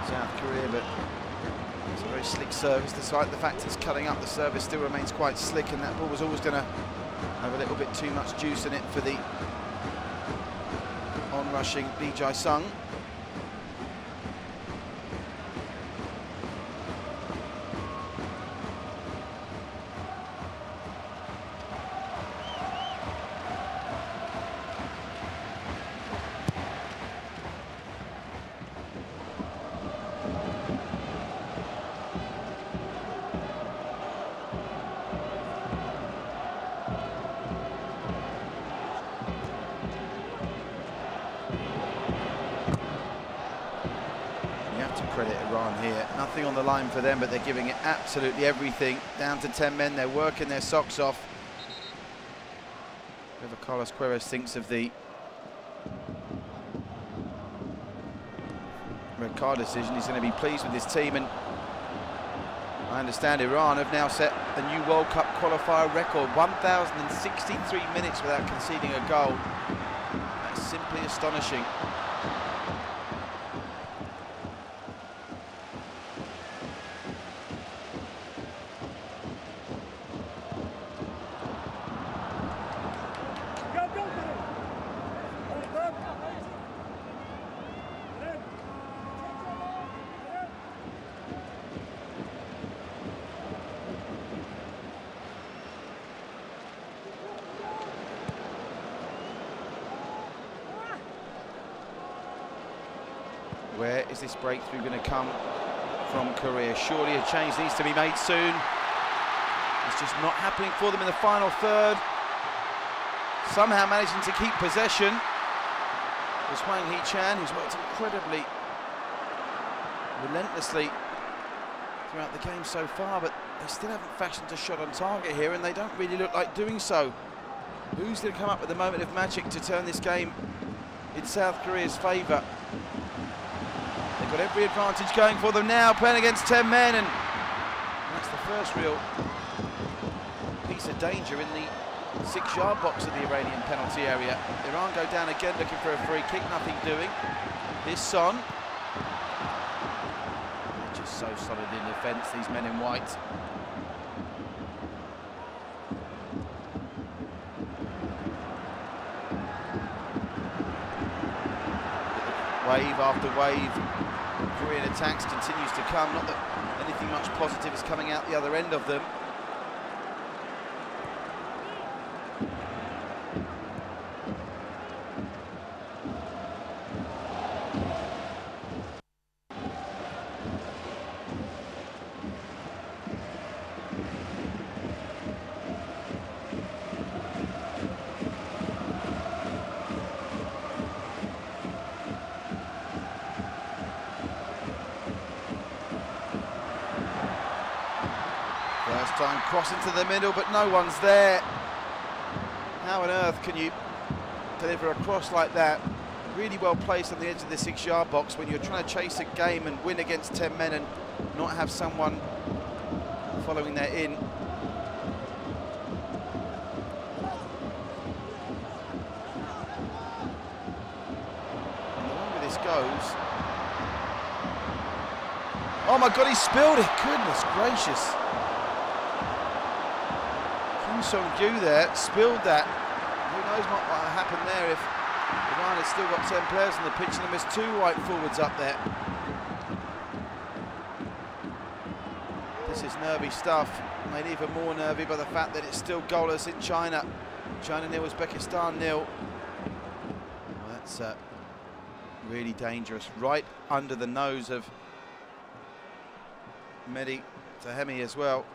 South Korea, but it's a very slick service. Despite the fact it's cutting up, the service still remains quite slick, and that ball was always going to have a little bit too much juice in it for the on-rushing Lee Jae-sung. Credit Iran here. Nothing on the line for them, but they're giving it absolutely everything. Down to 10 men, they're working their socks off. Whatever Carlos Queiroz thinks of the red card decision, he's going to be pleased with his team, and I understand Iran have now set a new World Cup qualifier record, 1,063 minutes without conceding a goal. That's simply astonishing. Where is this breakthrough going to come from Korea? Surely a change needs to be made soon. It's just not happening for them in the final third. Somehow managing to keep possession was Hwang Hee-chan, who's worked incredibly relentlessly throughout the game so far, but they still haven't fashioned a shot on target here, and they don't really look like doing so. Who's going to come up with a moment of magic to turn this game in South Korea's favour? They've got every advantage going for them now, playing against 10 men, and that's the first real piece of danger in the 6-yard box of the Iranian penalty area. Iran go down again looking for a free kick, nothing doing. Here's Son. They're just so solid in defence, these men in white. Wave after wave, Korean attacks continues to come. Not that anything much positive is coming out the other end of them. First time cross into the middle, but no one's there. How on earth can you deliver a cross like that? Really well placed on the edge of the 6-yard box when you're trying to chase a game and win against 10 men and not have someone following that in. And the longer this goes... Oh my God, he spilled it! Goodness gracious. Sung-gyu there spilled that. Who knows what might have happened there if Iran has still got 10 players on the pitch and there's 2 white forwards up there. This is nervy stuff, made even more nervy by the fact that it's still goalless in China. China 0, Uzbekistan 0. Well, that's really dangerous, right under the nose of Mehdi Tahemi as well.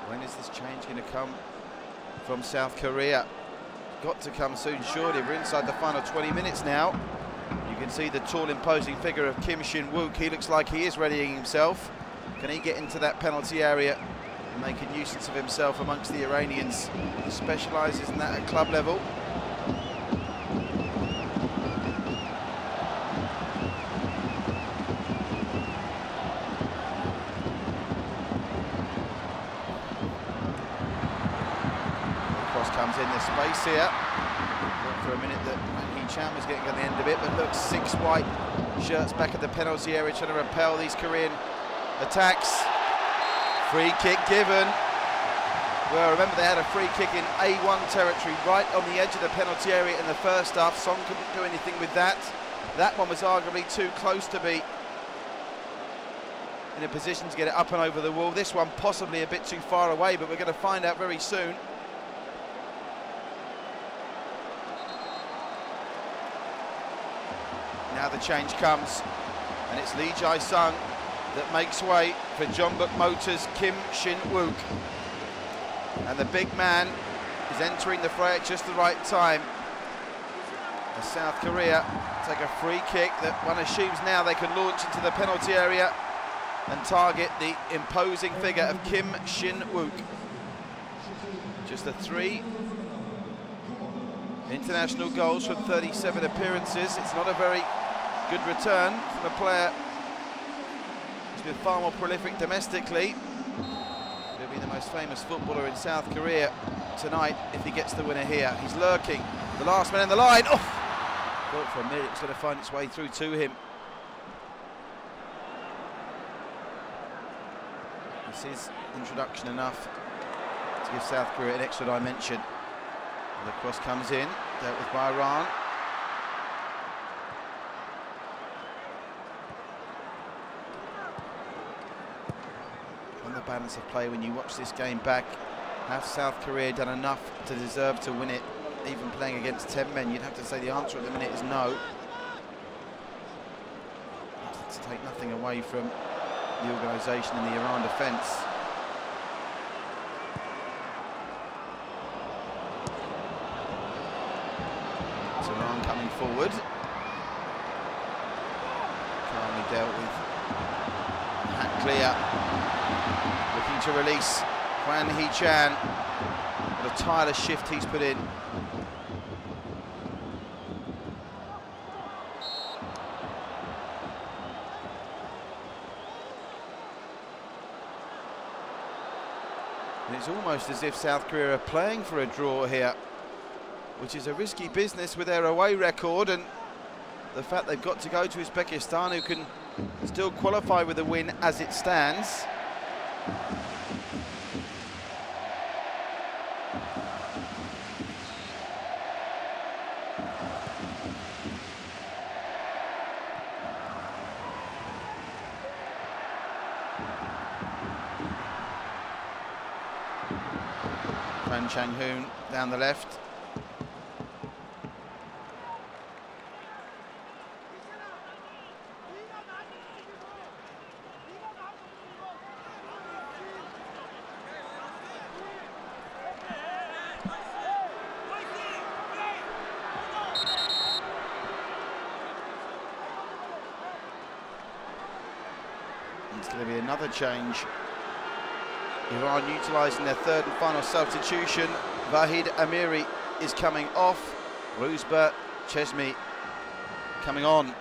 When is this change going to come from South Korea? Got to come soon, surely. We're inside the final 20 minutes now. You can see the tall, imposing figure of Kim Shin-wook. He looks like he is readying himself. Can he get into that penalty area and make a nuisance of himself amongst the Iranians? He specialises in that at club level. Comes in the space here. Thought for a minute that Hwang Hee-chan was getting on the end of it, but look, 6 white shirts back at the penalty area trying to repel these Korean attacks. Free kick given. Well, remember they had a free kick in A1 territory right on the edge of the penalty area in the first half. Song couldn't do anything with that. That one was arguably too close to be in a position to get it up and over the wall. This one possibly a bit too far away, but we're going to find out very soon. Now the change comes, and it's Lee Jae-sung that makes way for Jeonbuk Motors' Kim Shin-wook. And the big man is entering the fray at just the right time. As South Korea take a free kick that one assumes now they can launch into the penalty area and target the imposing figure of Kim Shin-wook. Just the 3 international goals from 37 appearances. It's not a very good return from a player who's been far more prolific domestically. He'll be the most famous footballer in South Korea tonight if he gets the winner here. He's lurking, the last man in the line. Oh! Thought for a minute it's going to find its way through to him. This is introduction enough to give South Korea an extra dimension. And the cross comes in, dealt with by Iran. on the balance of play when you watch this game back, have South Korea done enough to deserve to win it, even playing against 10 men? You'd have to say the answer at the minute is no. To take nothing away from the organisation and the Iran defence. Iran coming forward. Calmly dealt with. Hat clear. Looking to release Hwan Hee-chan. What a tireless shift he's put in. And it's almost as if South Korea are playing for a draw here, which is a risky business with their away record and the fact they've got to go to Uzbekistan, who can still qualify with a win as it stands. Kwon Chang-hoon down the left. It's going to be another change. Iran utilising their third and final substitution. Vahid Amiri is coming off. Ruzba Chesmi coming on.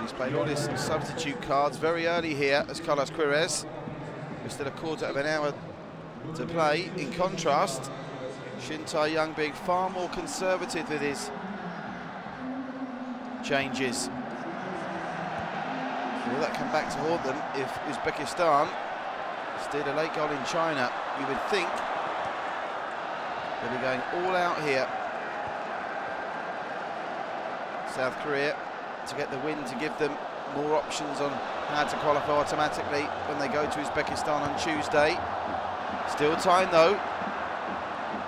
He's played all his substitute cards very early here as Carlos Queiroz. There's still a quarter of an hour to play. In contrast, Shin Tae-young being far more conservative with his changes. Will that come back to haunt them if Uzbekistan steal a late goal in China? You would think they'll be going all out here. South Korea to get the win, to give them more options on how to qualify automatically when they go to Uzbekistan on Tuesday. Still time though,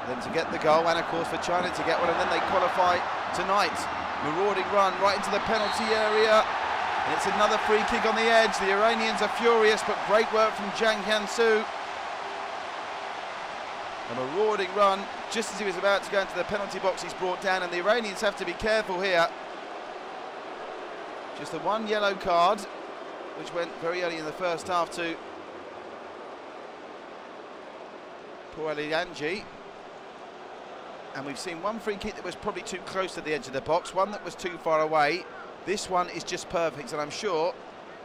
then to get the goal, and of course for China to get one, and then they qualify tonight. Marauding run right into the penalty area, and it's another free kick on the edge. The Iranians are furious, but great work from Jang Hyun-soo. A marauding run, just as he was about to go into the penalty box, he's brought down, and the Iranians have to be careful here. Just the one yellow card, which went very early in the first half to Poor Alianji. And we've seen one free kick that was probably too close to the edge of the box, one that was too far away. This one is just perfect, and I'm sure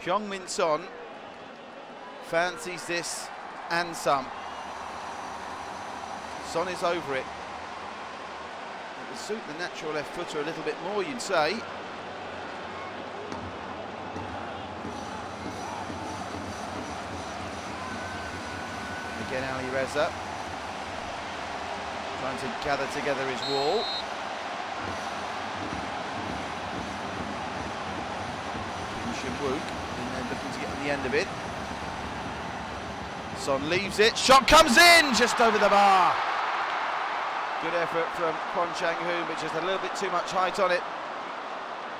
Heung-min Son fancies this and some. Son is over it. It would suit the natural left footer a little bit more, you'd say. Again, Ali Reza trying to gather together his wall. Kim Shin-wook, and then looking to get on the end of it. Son leaves it, shot comes in, just over the bar. Good effort from Kwon Chang-hoon, but just a little bit too much height on it.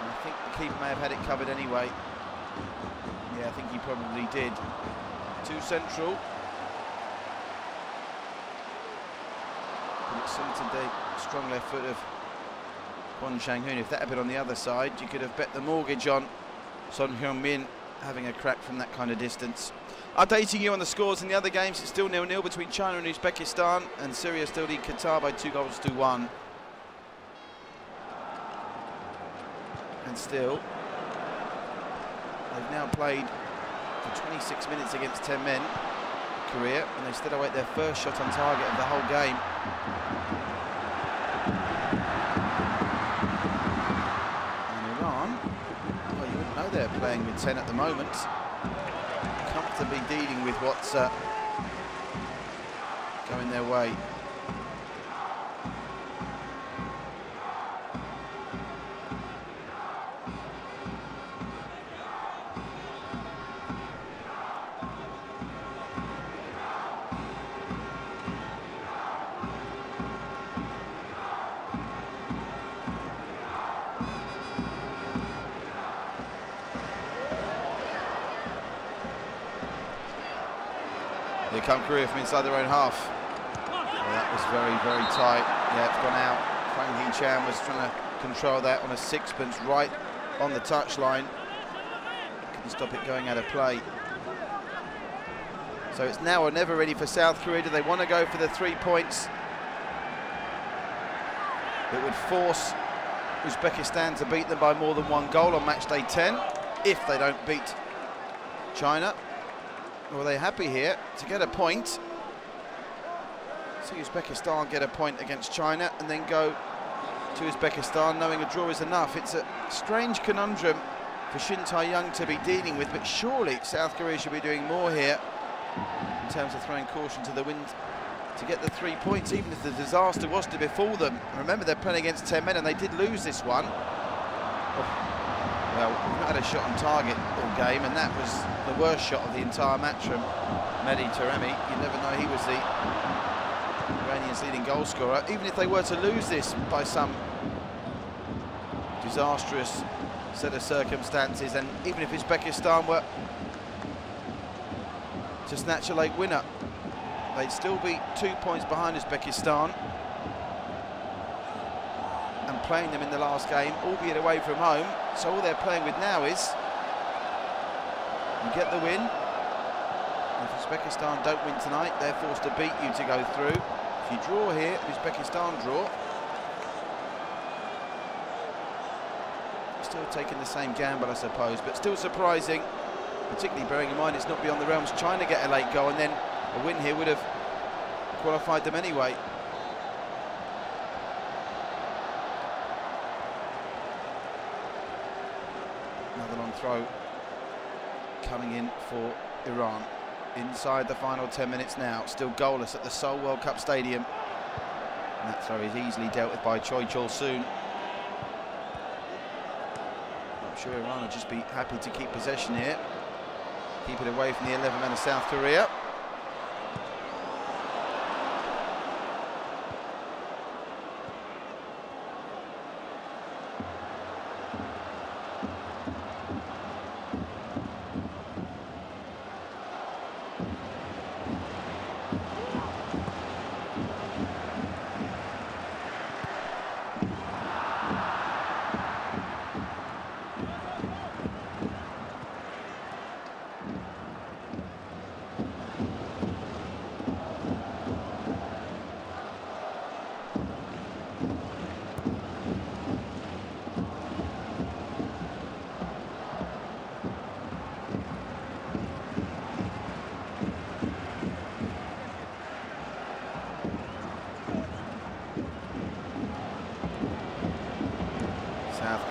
And I think the keeper may have had it covered anyway. Yeah, I think he probably did. Too central. But it suited the strong left foot of Kwon Chang-hoon. If that had been on the other side, you could have bet the mortgage on Son Heung-min having a crack from that kind of distance. Updating you on the scores in the other games, it's still 0-0 between China and Uzbekistan, and Syria still lead Qatar by 2-1. And still, they've now played for 26 minutes against 10 men, Korea, and they still await their first shot on target of the whole game. And Iran, well, you wouldn't know they're playing with 10 at the moment. have to be dealing with what's going their way. Here come Korea from inside their own half. Well, that was very, very tight. Yeah, it's gone out. Hwang Hee-chan was trying to control that on a sixpence right on the touchline. Couldn't stop it going out of play. So it's now or never ready for South Korea. Do they want to go for the 3 points? It would force Uzbekistan to beat them by more than 1 goal on match day 10 if they don't beat China. Or are they happy here to get a point? See Uzbekistan get a point against China and then go to Uzbekistan knowing a draw is enough. It's a strange conundrum for Shin Tae-young to be dealing with, but surely South Korea should be doing more here in terms of throwing caution to the wind to get the 3 points, even if the disaster was to befall them. Remember, they're playing against 10 men and they did lose this one. Well, we've not had a shot on target all game, and that was the worst shot of the entire match from Mehdi Taremi. You never know, he was the Iranians' leading goal scorer. Even if they were to lose this by some disastrous set of circumstances, and even if Uzbekistan were to snatch a late winner, they'd still be 2 points behind Uzbekistan and playing them in the last game, albeit away from home. So all they're playing with now is you get the win. If Uzbekistan don't win tonight, they're forced to beat you to go through. If you draw here, Uzbekistan draw, still taking the same gamble, I suppose, but still surprising, particularly bearing in mind it's not beyond the realms. China get a late goal, and then a win here would have qualified them anyway. Another long throw coming in for Iran. Inside the final 10 minutes now, still goalless at the Seoul World Cup Stadium. And that throw is easily dealt with by Choi Chol-soon. I'm sure Iran will just be happy to keep possession here. Keep it away from the 11 men of South Korea.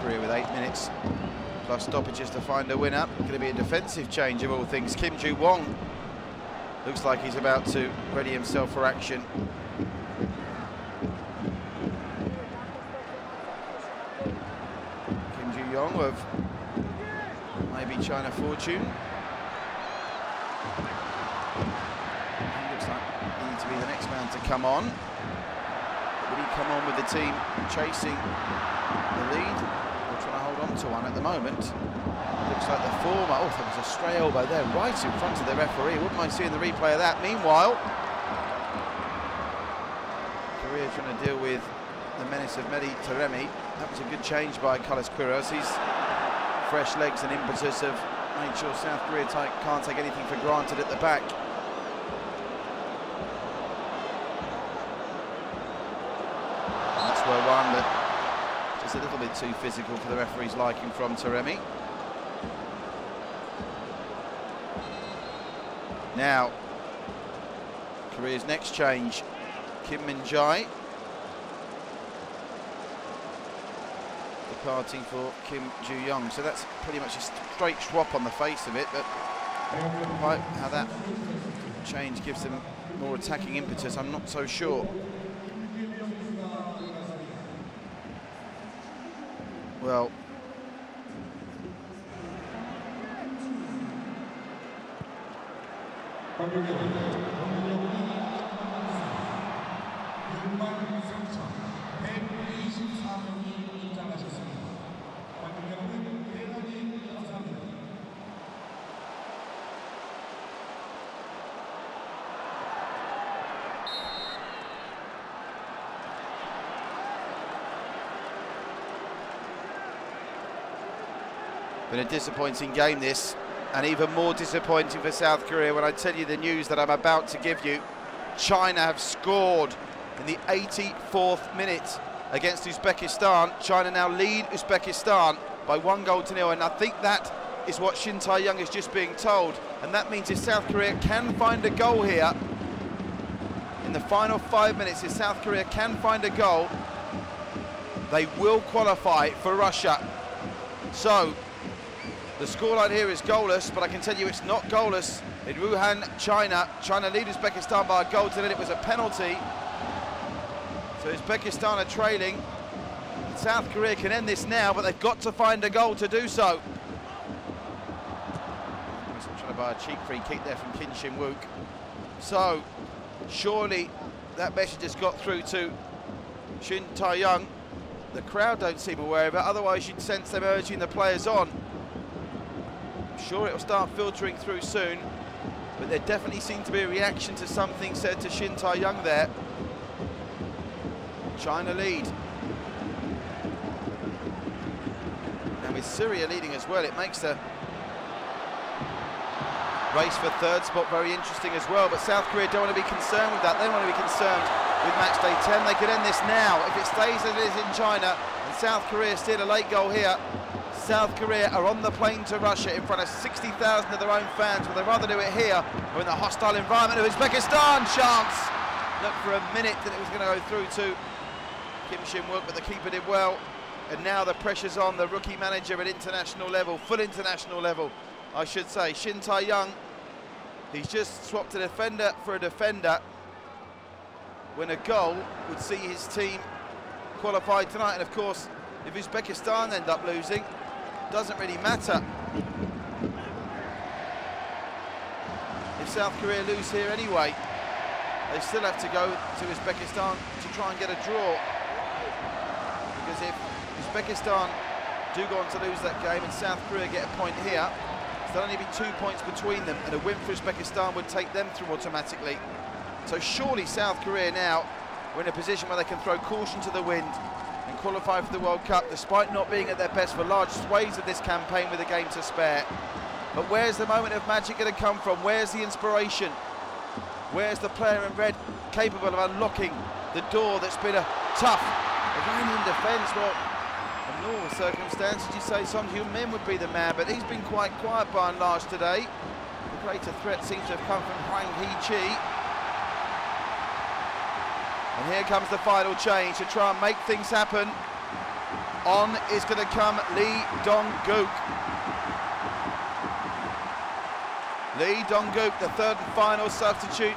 With 8 minutes plus stoppages to find a winner. Going to be a defensive change of all things. Kim Ju-won looks like he's about to ready himself for action. Kim Ju-young of maybe China fortune. He looks like he needs to be the next man to come on. Will he come on with the team chasing the lead? Trying to hold on to one at the moment. Looks like the former. Oh, there was a stray elbow there right in front of the referee. Wouldn't mind seeing the replay of that. Meanwhile, Korea trying to deal with the menace of Mehdi Taremi. That was a good change by Carlos Queiroz. His fresh legs and impetus have made sure South Korea can't take anything for granted at the back. And that's where one that a little bit too physical for the referee's liking from Taremi. Now, Korea's next change, Kim Min-jae departing for Kim Ju-young. So that's pretty much a straight swap on the face of it, but Quite how that change gives them more attacking impetus, I'm not so sure. Well, been a disappointing game this, and even more disappointing for South Korea when I tell you the news that I'm about to give you. China have scored in the 84th minute against Uzbekistan. China now lead Uzbekistan by 1-0, and I think that is what Shin Tae-young is just being told, and that means if South Korea can find a goal here in the final 5 minutes, if South Korea can find a goal, they will qualify for Russia. So the scoreline here is goalless, but I can tell you it's not goalless in Wuhan, China. China lead Uzbekistan by a goal to nil. It was a penalty. So Uzbekistan are trailing. South Korea can end this now, but they've got to find a goal to do so. Trying to buy a cheap free kick there from Kim Shin-wook. So surely that message has got through to Shin Tae-young. The crowd don't seem aware of it, otherwise you'd sense them urging the players on. I'm sure it'll start filtering through soon, but there definitely seemed to be a reaction to something said to Shin Tae-young there. China lead. And with Syria leading as well, it makes the race for third spot very interesting as well, but South Korea don't want to be concerned with that. They want to be concerned with match day 10. They could end this now. If it stays as it is in China and South Korea steal a late goal here, South Korea are on the plane to Russia in front of 60,000 of their own fans. Will they rather do it here or in the hostile environment of Uzbekistan? Chance! Looked for a minute that it was going to go through to Kim Shin-wook, but the keeper did well. And now the pressure's on the rookie manager at international level, full international level, I should say. Shin Tae-young, he's just swapped a defender for a defender when a goal would see his team qualified tonight. And of course, if Uzbekistan end up losing, doesn't really matter. If South Korea lose here anyway, they still have to go to Uzbekistan to try and get a draw. Because if Uzbekistan do go on to lose that game and South Korea get a point here, there'll only be 2 points between them, and a win for Uzbekistan would take them through automatically. So surely South Korea now are in a position where they can throw caution to the wind and qualify for the World Cup, despite not being at their best for large swathes of this campaign with a game to spare. But where's the moment of magic going to come from? Where's the inspiration? Where's the player in red capable of unlocking the door that's been a tough Iranian defence? Well, in normal circumstances, you say Son Heung-min would be the man, but he's been quite quiet by and large today. The greater threat seems to have come from Hwang Hee-chi. And here comes the final change to try and make things happen. On is going to come Lee Dong-gook. Lee Dong-gook, the third and final substitute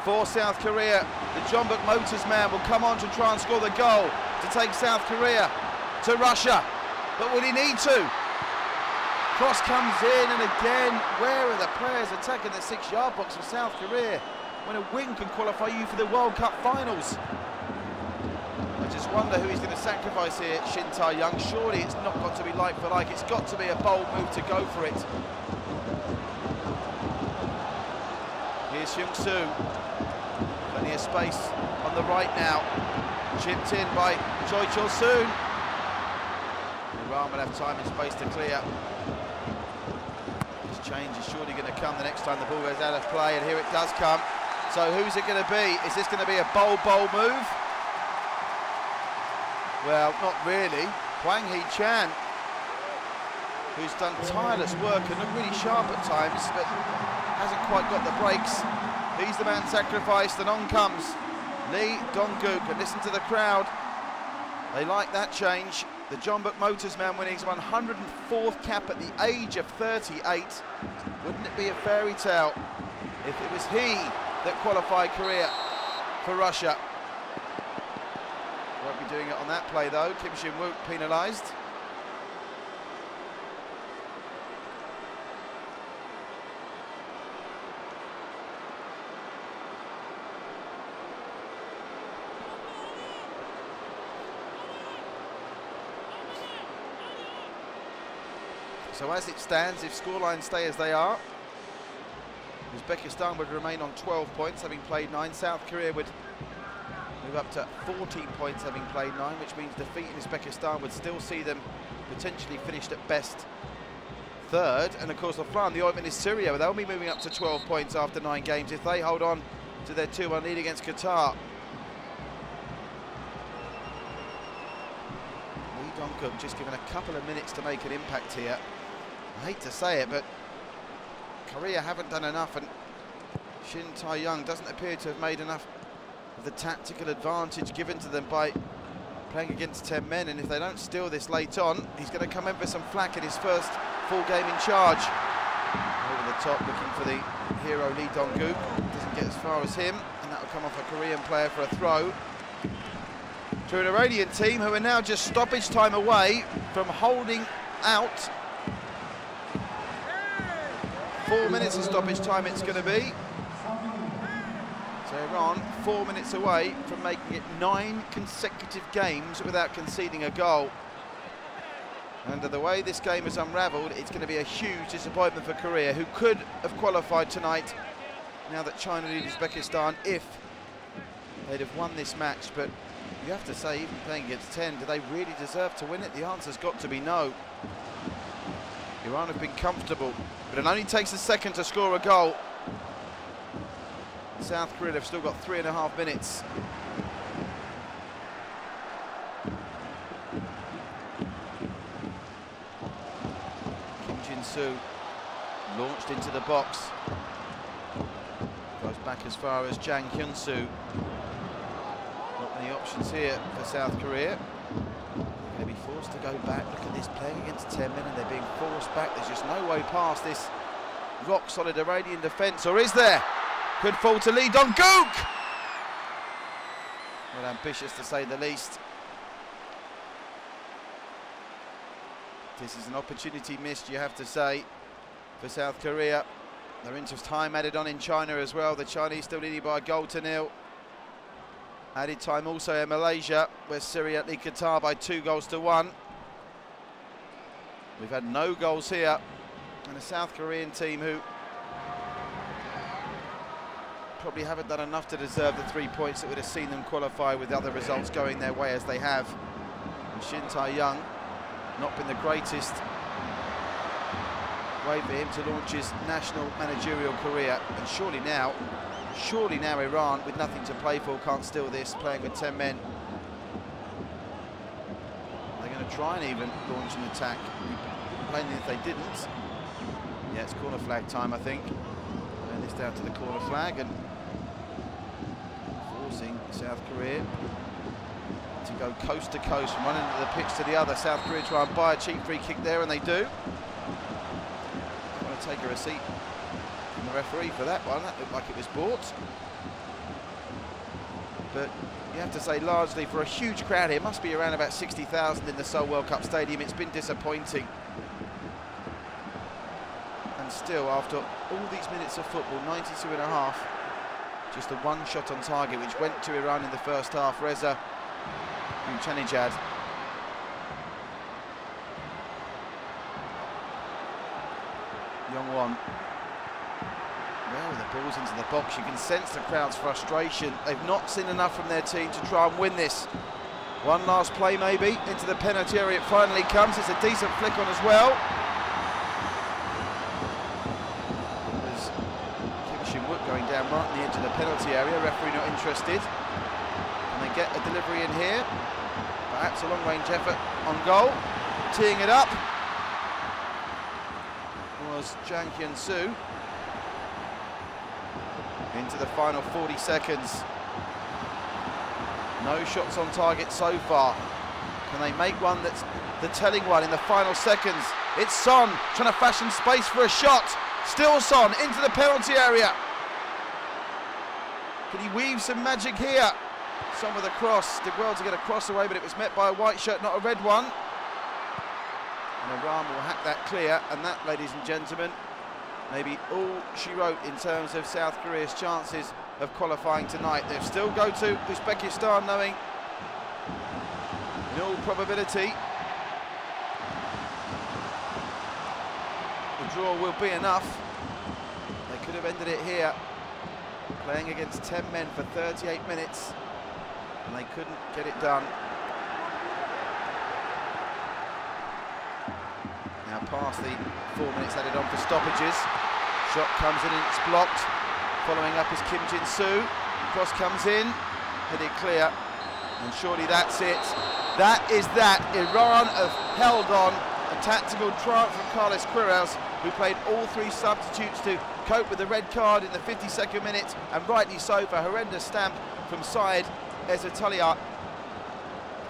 for South Korea. The Jeonbuk Motors man will come on to try and score the goal to take South Korea to Russia. But will he need to? Cross comes in, and again, where are the players attacking the 6-yard box for South Korea when a win can qualify you for the World Cup finals? I just wonder who he's going to sacrifice here, Shin Tae-young. Surely it's not got to be like for like, it's got to be a bold move to go for it. Here's Hyung-soo, plenty of space on the right now, chipped in by Choi Chul-soon. Iran will have time and space to clear. This change is surely going to come the next time the ball goes out of play, and here it does come. So who's it going to be? Is this going to be a bold move? Well, not really. Hwang Hee-chan, who's done tireless work and looked really sharp at times, but hasn't quite got the breaks. He's the man sacrificed, and on comes Lee Dong-gook. And listen to the crowd. They like that change. the John Book Motors man winning his 104th cap at the age of 38. Wouldn't it be a fairy tale if it was he that qualified Korea for Russia? Won't be doing it on that play though. Kim Shin-wook penalised. So as it stands, if scorelines stay as they are, Uzbekistan would remain on 12 points, having played 9. South Korea would move up to 14 points, having played 9, which means defeating Uzbekistan would still see them potentially finished at best 3rd. And of course, the fly on the ointment is Syria, but they'll be moving up to 12 points after 9 games if they hold on to their 2-1 lead against Qatar. Lee Dong-gook just given a couple of minutes to make an impact here. I hate to say it, but Korea haven't done enough, and Shin Tae-young doesn't appear to have made enough of the tactical advantage given to them by playing against 10 men, and if they don't steal this late on, he's going to come in for some flack in his first full game in charge. Over the top, looking for the hero Lee Dong-gook. Doesn't get as far as him, and that will come off a Korean player for a throw. To an Iranian team who are now just stoppage time away from holding out. 4 minutes of stoppage time it's going to be. So Iran 4 minutes away from making it 9 consecutive games without conceding a goal. And the way this game has unravelled, it's going to be a huge disappointment for Korea, who could have qualified tonight now that China lead Uzbekistan if they'd have won this match. But you have to say, even playing against 10, do they really deserve to win it? The answer's got to be no. Iran have been comfortable, but it only takes a second to score a goal. South Korea have still got 3.5 minutes. Kim Jin-soo launched into the box. Goes back as far as Jang Hyun-soo. Not many options here for South Korea. They're going to be forced to go back. Look at this, playing against 10 men and they're being forced back. There's just no way past this rock-solid Iranian defence, or is there? Could fall to Lee Dong-gook! Well, ambitious to say the least. This is an opportunity missed, you have to say, for South Korea. They're into time added on in China as well. The Chinese still leading by a 1-0. Added time also in Malaysia, where Syria lead Qatar by 2-1. We've had no goals here, and a South Korean team who probably haven't done enough to deserve the 3 points that would have seen them qualify with other results going their way as they have. And Shin Tae-young, not been the greatest way for him to launch his national managerial career, and surely now Iran, with nothing to play for, can't steal this, playing with 10 men. They're going to try and even launch an attack. Complaining if they didn't. Yeah, it's corner flag time, I think. Playing this down to the corner flag and forcing South Korea to go coast to coast from one end of the pitch to the other. South Korea try and buy a cheap free kick there, and they do. Want to take a receipt from the referee for that one. That looked like it was bought. But you have to say, largely for a huge crowd here, must be around about 60,000 in the Seoul World Cup Stadium, it's been disappointing. And still, after all these minutes of football, 92.5, just the one shot on target, which went to Iran in the first half. Reza Uchanijad. Youngwon. Well, the ball's into the box. You can sense the crowd's frustration. They've not seen enough from their team to try and win this. One last play maybe into the penalty area. It finally comes. It's a decent flick on as well. There's Kim Shin-wook going down right on the edge of the penalty area. Referee not interested. And they get a delivery in here. Perhaps a long-range effort on goal. Teeing it up was Jang Hyun-soo. Into the final 40 seconds. No shots on target so far. Can they make one that's the telling one in the final seconds? It's Son trying to fashion space for a shot. Still Son into the penalty area. Can he weave some magic here? Son with a cross, did well to get a cross away, but it was met by a white shirt, not a red one. And Iran will hack that clear, and that, ladies and gentlemen, maybe all she wrote in terms of South Korea's chances of qualifying tonight. They'll still go to Uzbekistan knowing, in all probability, the draw will be enough. They could have ended it here, playing against 10 men for 38 minutes, and they couldn't get it done. Now past the 4 minutes added on for stoppages. Shot comes in and it's blocked. Following up is Kim Jin-soo. Cross comes in, headed clear, and surely that's it. That is that. Iran have held on. A tactical triumph from Carlos Queiroz, who played all 3 substitutes to cope with the red card in the 52nd minute, and rightly so for horrendous stamp from Syed Ezzatalia.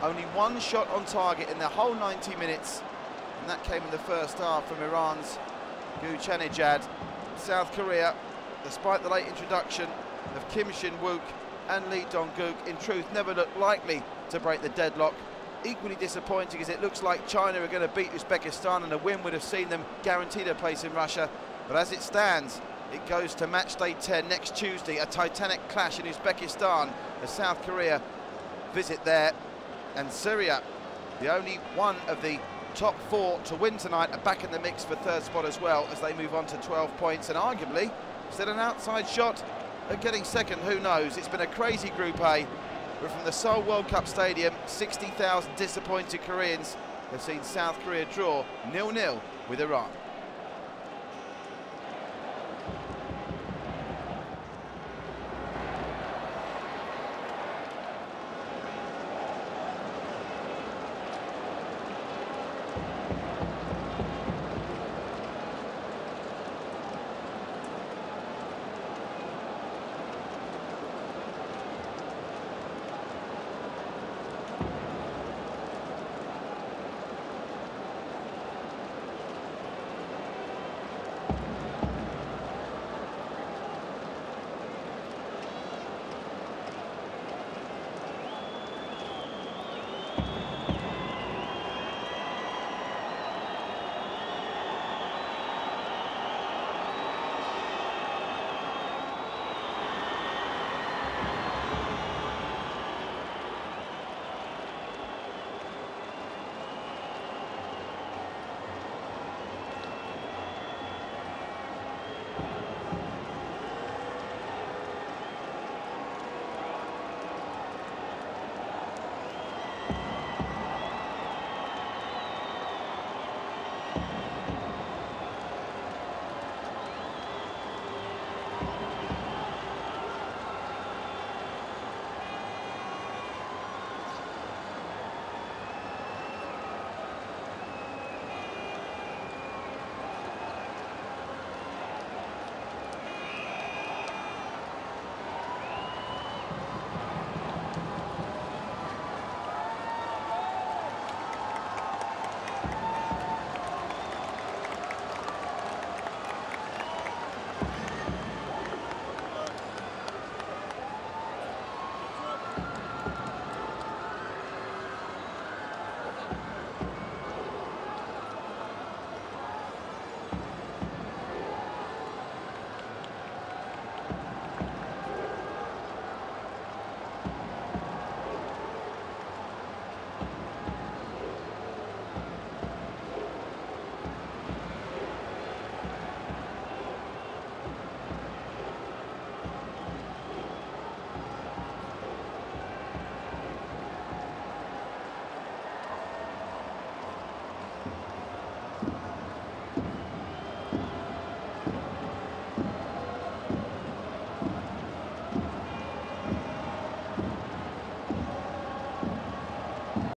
Only 1 shot on target in the whole 90 minutes, and that came in the first half from Iran's Gu Chanejad. South Korea, despite the late introduction of Kim Shin-wook and Lee Dong-gook, in truth never looked likely to break the deadlock. Equally disappointing as it looks like China are going to beat Uzbekistan, and a win would have seen them guaranteed a place in Russia. But as it stands, it goes to match day 10 next Tuesday, a titanic clash in Uzbekistan as South Korea visit there, and Syria, the only one of the top 4 to win tonight, are back in the mix for 3rd spot as well, as they move on to 12 points, and arguably still an outside shot at getting 2nd, who knows. It's been a crazy Group A, but from the Seoul World Cup Stadium, 60,000 disappointed Koreans have seen South Korea draw 0-0 with Iran.